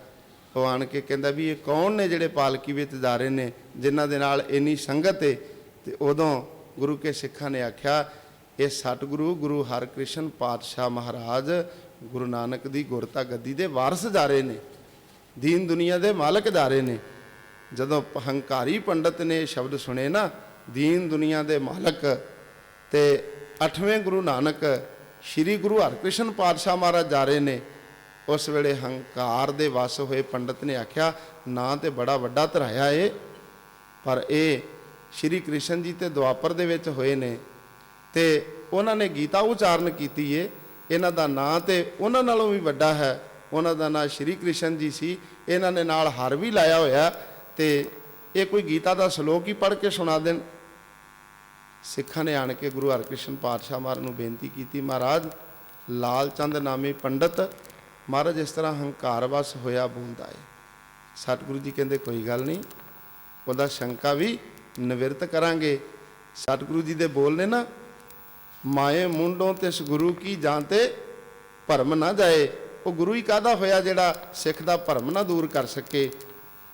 ਉਹ ਆਣ ਕੇ ਕਹਿੰਦਾ ਵੀ ਇਹ ਕੌਣ ਨੇ ਜਿਹੜੇ ਪਾਲਕੀ ਵਿੱਚ ਜਾ ਰਹੇ ਨੇ, ਜਿਨ੍ਹਾਂ ਦੇ ਨਾਲ ਇੰਨੀ ਸੰਗਤ ਹੈ। ਤੇ ਉਦੋਂ ਗੁਰੂ ਕੇ ਸਿੱਖਾਂ ਨੇ ਆਖਿਆ, ਇਹ ਸਤਿਗੁਰੂ ਗੁਰੂ ਹਰਕ੍ਰਿਸ਼ਨ ਪਾਤਸ਼ਾਹ ਮਹਾਰਾਜ ਗੁਰੂ ਨਾਨਕ ਦੀ ਗੁਰਤਾ ਗੱਦੀ ਦੇ ਵਾਰਸ ਜਾ ਰਹੇ ਨੇ, ਦੀਨ ਦੁਨੀਆ ਦੇ ਮਾਲਕ ਜਾ ਰਹੇ ਨੇ। ਜਦੋਂ ਹੰਕਾਰੀ ਪੰਡਤ ਨੇ ਇਹ ਸ਼ਬਦ ਸੁਣੇ ਨਾ, ਦੀਨ ਦੁਨੀਆ ਦੇ ਮਾਲਕ ਤੇ 8ਵੇਂ ਗੁਰੂ ਨਾਨਕ ਸ਼੍ਰੀ ਗੁਰੂ ਹਰਕ੍ਰਿਸ਼ਨ ਪਾਤਸ਼ਾਹ ਮਹਾਰਾਜ ਜਾ ਰਹੇ ਨੇ, ਉਸ ਵੇਲੇ ਹੰਕਾਰ ਦੇ ਵਸ ਹੋਏ ਪੰਡਤ ਨੇ ਆਖਿਆ, ਨਾ ਤੇ ਬੜਾ ਵੱਡਾ ਧਰਾਇਆ ਏ, ਪਰ ਇਹ ਸ਼੍ਰੀ ਕ੍ਰਿਸ਼ਨ ਜੀ ਤੇ ਦੁਆਪਰ ਦੇ ਵਿੱਚ ਹੋਏ ਨੇ ਤੇ ਉਹਨਾਂ ਨੇ ਗੀਤਾ ਉਚਾਰਨ ਕੀਤੀ ਏ। ਇਹਨਾਂ ਦਾ ਨਾਂ ਤੇ ਉਹਨਾਂ ਨਾਲੋਂ ਵੀ ਵੱਡਾ ਹੈ, ਉਹਨਾਂ ਦਾ ਨਾਂ ਸ਼੍ਰੀ ਕ੍ਰਿਸ਼ਨ ਜੀ ਸੀ। ਇਹਨਾਂ ਨੇ ਨਾਲ ਹਰ ਵੀ ਲਾਇਆ ਹੋਇਆ, ਤੇ ਇਹ ਕੋਈ ਗੀਤਾ ਦਾ ਸ਼ਲੋਕ ਹੀ ਪੜ੍ਹ ਕੇ ਸੁਣਾ ਦੇਣ। ਸਿੱਖਾਂ ਨੇ ਆਣ ਕੇ ਗੁਰੂ ਹਰਕ੍ਰਿਸ਼ਨ ਪਾਤਸ਼ਾਹ ਮਹਾਰਾਜ ਨੂੰ ਬੇਨਤੀ ਕੀਤੀ, ਮਹਾਰਾਜ ਲਾਲ ਚੰਦ ਨਾਮੀ ਪੰਡਤ ਮਹਾਰਾਜ ਇਸ ਤਰ੍ਹਾਂ ਹੰਕਾਰ ਵਸ ਹੋਇਆ ਬੋਲਦਾ ਹੈ। ਸਤਿਗੁਰੂ ਜੀ ਕਹਿੰਦੇ ਕੋਈ ਗੱਲ ਨਹੀਂ, ਉਹਦਾ ਸ਼ੰਕਾ ਵੀ ਨਿਵਰਤ ਕਰਾਂਗੇ। ਸਤਿਗੁਰੂ ਜੀ ਦੇ ਬੋਲ ਨੇ ਨਾ, ਮਾਏ ਮੁੰਡੋਂ ਤਿਸ ਗੁਰੂ ਕੀ ਜਾਂ ਤੇ ਭਰਮ ਨਾ ਜਾਏ। ਉਹ ਗੁਰੂ ਹੀ ਕਾਹਦਾ ਹੋਇਆ ਜਿਹੜਾ ਸਿੱਖ ਦਾ ਭਰਮ ਨਾ ਦੂਰ ਕਰ ਸਕੇ।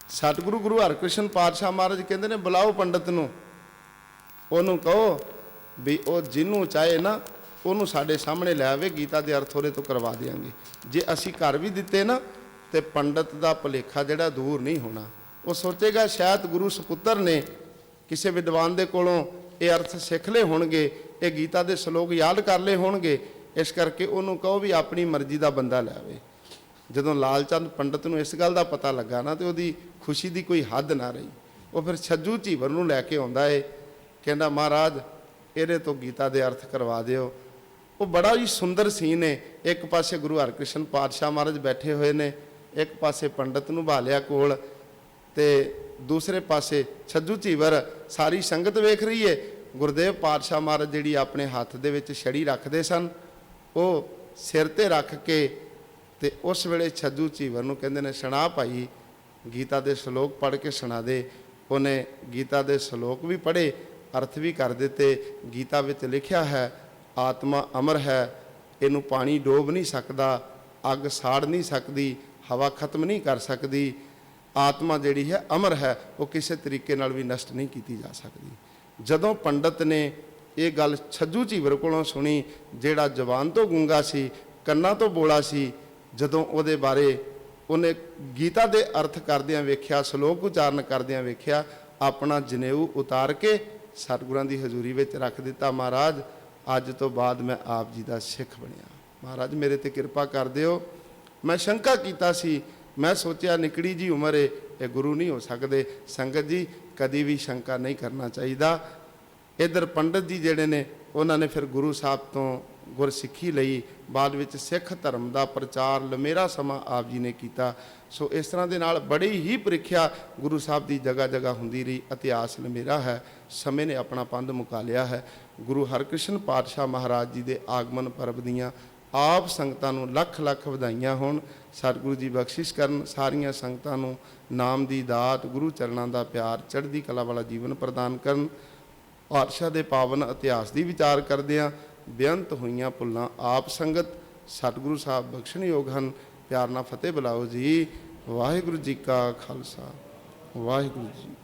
ਸਤਿਗੁਰੂ ਗੁਰੂ ਹਰਕ੍ਰਿਸ਼ਨ ਪਾਤਸ਼ਾਹ ਮਹਾਰਾਜ ਕਹਿੰਦੇ ਨੇ, ਬੁਲਾਓ ਪੰਡਤ ਨੂੰ, ਉਹਨੂੰ ਕਹੋ ਵੀ ਉਹ ਜਿਹਨੂੰ ਚਾਹੇ ਨਾ ਉਹਨੂੰ ਸਾਡੇ ਸਾਹਮਣੇ ਲੈ ਆਵੇ, ਗੀਤਾ ਦੇ ਅਰਥ ਉਹਦੇ ਤੋਂ ਕਰਵਾ ਦੇਵਾਂਗੇ। ਜੇ ਅਸੀਂ ਕਰ ਵੀ ਦਿੱਤੇ ਨਾ ਤੇ ਪੰਡਤ ਦਾ ਭੁਲੇਖਾ ਜਿਹੜਾ ਦੂਰ ਨਹੀਂ ਹੋਣਾ। ਉਹ ਸੋਚੇਗਾ ਸ਼ਾਇਦ ਗੁਰੂ ਸਪੁੱਤਰ ਨੇ ਕਿਸੇ ਵਿਦਵਾਨ ਦੇ ਕੋਲੋਂ ਇਹ ਅਰਥ ਸਿੱਖ ਲਏ ਹੋਣਗੇ, ਇਹ ਗੀਤਾ ਦੇ ਸ਼ਲੋਕ ਯਾਦ ਕਰ ਲਏ ਹੋਣਗੇ, ਇਸ ਕਰਕੇ ਉਹਨੂੰ ਕਹੋ ਵੀ ਆਪਣੀ ਮਰਜ਼ੀ ਦਾ ਬੰਦਾ ਲੈ ਆਵੇ। ਜਦੋਂ ਲਾਲ ਚੰਦ ਪੰਡਤ ਨੂੰ ਇਸ ਗੱਲ ਦਾ ਪਤਾ ਲੱਗਾ ਨਾ, ਤੇ ਉਹਦੀ ਖੁਸ਼ੀ ਦੀ ਕੋਈ ਹੱਦ ਨਾ ਰਹੀ। ਉਹ ਫਿਰ ਛੱਜੂ ਝੀਵਰ ਨੂੰ ਲੈ ਕੇ ਆਉਂਦਾ ਏ, ਕਹਿੰਦਾ ਮਹਾਰਾਜ ਇਹਦੇ ਤੋਂ ਗੀਤਾ ਦੇ ਅਰਥ ਕਰਵਾ ਦਿਓ। ਉਹ ਬੜਾ ਹੀ ਸੁੰਦਰ ਸੀਨ ਹੈ। ਇੱਕ ਪਾਸੇ ਗੁਰੂ ਹਰਕ੍ਰਿਸ਼ਨ ਪਾਤਸ਼ਾਹ ਮਹਾਰਾਜ ਬੈਠੇ ਹੋਏ ਨੇ, ਇੱਕ ਪਾਸੇ ਪੰਡਤ ਨੂੰ ਭਾਲਿਆ ਕੋਲ, ਤੇ ਦੂਸਰੇ ਪਾਸੇ ਛੱਜੂ ਝੀਵਰ ਸਾਰੀ ਸੰਗਤ ਵੇਖ ਰਹੀ ਹੈ। ਗੁਰਦੇਵ ਪਾਤਸ਼ਾਹ ਮਹਾਰਾਜ ਜਿਹੜੀ ਆਪਣੇ ਹੱਥ ਦੇ ਵਿੱਚ ਛੜੀ ਰੱਖਦੇ ਸਨ, ਉਹ ਸਿਰ ਤੇ ਰੱਖ ਕੇ ਤੇ ਉਸ ਵੇਲੇ ਛੱਜੂ ਝੀਵਰ ਨੂੰ ਕਹਿੰਦੇ ਨੇ, ਸੁਣਾ ਭਾਈ ਗੀਤਾ ਦੇ ਸ਼ਲੋਕ ਪੜ੍ਹ ਕੇ ਸੁਣਾ ਦੇ। ਉਹਨੇ ਗੀਤਾ ਦੇ ਸ਼ਲੋਕ ਵੀ ਪੜ੍ਹੇ, ਅਰਥ ਵੀ ਕਰ ਦਿੱਤੇ। ਗੀਤਾ ਵਿੱਚ ਲਿਖਿਆ ਹੈ, ਆਤਮਾ ਅਮਰ ਹੈ, ਇਹਨੂੰ ਪਾਣੀ ਡੋਬ ਨਹੀਂ ਸਕਦਾ, ਅੱਗ ਸਾੜ ਨਹੀਂ ਸਕਦੀ, ਹਵਾ ਖਤਮ ਨਹੀਂ ਕਰ ਸਕਦੀ। ਆਤਮਾ ਜਿਹੜੀ ਹੈ ਅਮਰ ਹੈ, ਉਹ ਕਿਸੇ ਤਰੀਕੇ ਨਾਲ ਵੀ ਨਸ਼ਟ ਨਹੀਂ ਕੀਤੀ ਜਾ ਸਕਦੀ। ਜਦੋਂ ਪੰਡਤ ਨੇ ਇਹ ਗੱਲ ਛੱਜੂ ਝੀਵਰ ਕੋਲੋਂ ਸੁਣੀ, ਜਿਹੜਾ ਜ਼ਬਾਨ ਤੋਂ ਗੂੰਗਾ ਸੀ, ਕੰਨਾਂ ਤੋਂ ਬੋਲਾ ਸੀ, ਜਦੋਂ ਉਹਦੇ ਬਾਰੇ ਉਹਨੇ ਗੀਤਾ ਦੇ ਅਰਥ ਕਰਦਿਆਂ ਵੇਖਿਆ, ਸ਼ਲੋਕ ਉਚਾਰਨ ਕਰਦਿਆਂ ਵੇਖਿਆ, ਆਪਣਾ ਜਨੇਊ ਉਤਾਰ ਕੇ ਸਤਿਗੁਰਾਂ ਦੀ ਹਜ਼ੂਰੀ ਵਿੱਚ ਰੱਖ ਦਿੱਤਾ। ਮਹਾਰਾਜ ਅੱਜ ਤੋਂ ਬਾਅਦ ਮੈਂ ਆਪ ਜੀ ਦਾ ਸਿੱਖ ਬਣਿਆ, ਮਹਾਰਾਜ ਮੇਰੇ ਤੇ ਕਿਰਪਾ ਕਰ ਦਿਓ। ਮੈਂ ਸ਼ੰਕਾ ਕੀਤਾ ਸੀ, ਮੈਂ ਸੋਚਿਆ ਨਿਕੜੀ ਜੀ ਉਮਰ ਏ, ਇਹ ਗੁਰੂ ਨਹੀਂ ਹੋ ਸਕਦੇ। ਸੰਗਤ ਜੀ ਕਦੀ ਵੀ ਸ਼ੰਕਾ ਨਹੀਂ ਕਰਨਾ ਚਾਹੀਦਾ। ਇੱਧਰ ਪੰਡਤ ਜੀ ਜਿਹੜੇ ਨੇ ਉਹਨਾਂ ਨੇ ਫਿਰ ਗੁਰੂ ਸਾਹਿਬ ਤੋਂ ਗੁਰਸਿੱਖੀ ਲਈ, ਬਾਅਦ ਵਿੱਚ ਸਿੱਖ ਧਰਮ ਦਾ ਪ੍ਰਚਾਰ ਲੰਮੇਰਾ ਸਮਾਂ ਆਪ ਜੀ ਨੇ ਕੀਤਾ। ਸੋ ਇਸ ਤਰ੍ਹਾਂ ਦੇ ਨਾਲ ਬੜੀ ਹੀ ਪ੍ਰੀਖਿਆ ਗੁਰੂ ਸਾਹਿਬ ਦੀ ਜਗ੍ਹਾ ਜਗ੍ਹਾ ਹੁੰਦੀ ਰਹੀ। ਇਤਿਹਾਸ ਲੰਮੇਰਾ ਹੈ, ਸਮੇਂ ਨੇ ਆਪਣਾ ਪੰਧ ਮੁਕਾ ਲਿਆ ਹੈ। ਗੁਰੂ ਹਰਕ੍ਰਿਸ਼ਨ ਪਾਤਸ਼ਾਹ ਮਹਾਰਾਜ ਜੀ ਦੇ ਆਗਮਨ ਪਰਬ ਦੀਆਂ ਆਪ ਸੰਗਤਾਂ ਨੂੰ ਲੱਖ ਲੱਖ ਵਧਾਈਆਂ ਹੋਣ। ਸਤਿਗੁਰੂ ਜੀ ਬਖਸ਼ਿਸ਼ ਕਰਨ, ਸਾਰੀਆਂ ਸੰਗਤਾਂ ਨੂੰ ਨਾਮ ਦੀ ਦਾਤ, ਗੁਰੂ ਚਰਨਾਂ ਦਾ ਪਿਆਰ, ਚੜ੍ਹਦੀ ਕਲਾ ਵਾਲਾ ਜੀਵਨ ਪ੍ਰਦਾਨ ਕਰਨ। ਪਾਤਸ਼ਾਹ ਦੇ ਪਾਵਨ ਇਤਿਹਾਸ ਦੀ ਵਿਚਾਰ ਕਰਦਿਆਂ ਬੇਅੰਤ ਹੋਈਆਂ ਭੁੱਲਾਂ ਆਪ ਸੰਗਤ ਸਤਿਗੁਰੂ ਸਾਹਿਬ ਬਖਸ਼ਣਯੋਗ ਹਨ। ਪਿਆਰ ਨਾਲ ਫਤਿਹ ਬੁਲਾਓ ਜੀ। ਵਾਹਿਗੁਰੂ ਜੀ ਕਾ ਖਾਲਸਾ, ਵਾਹਿਗੁਰੂ ਜੀ।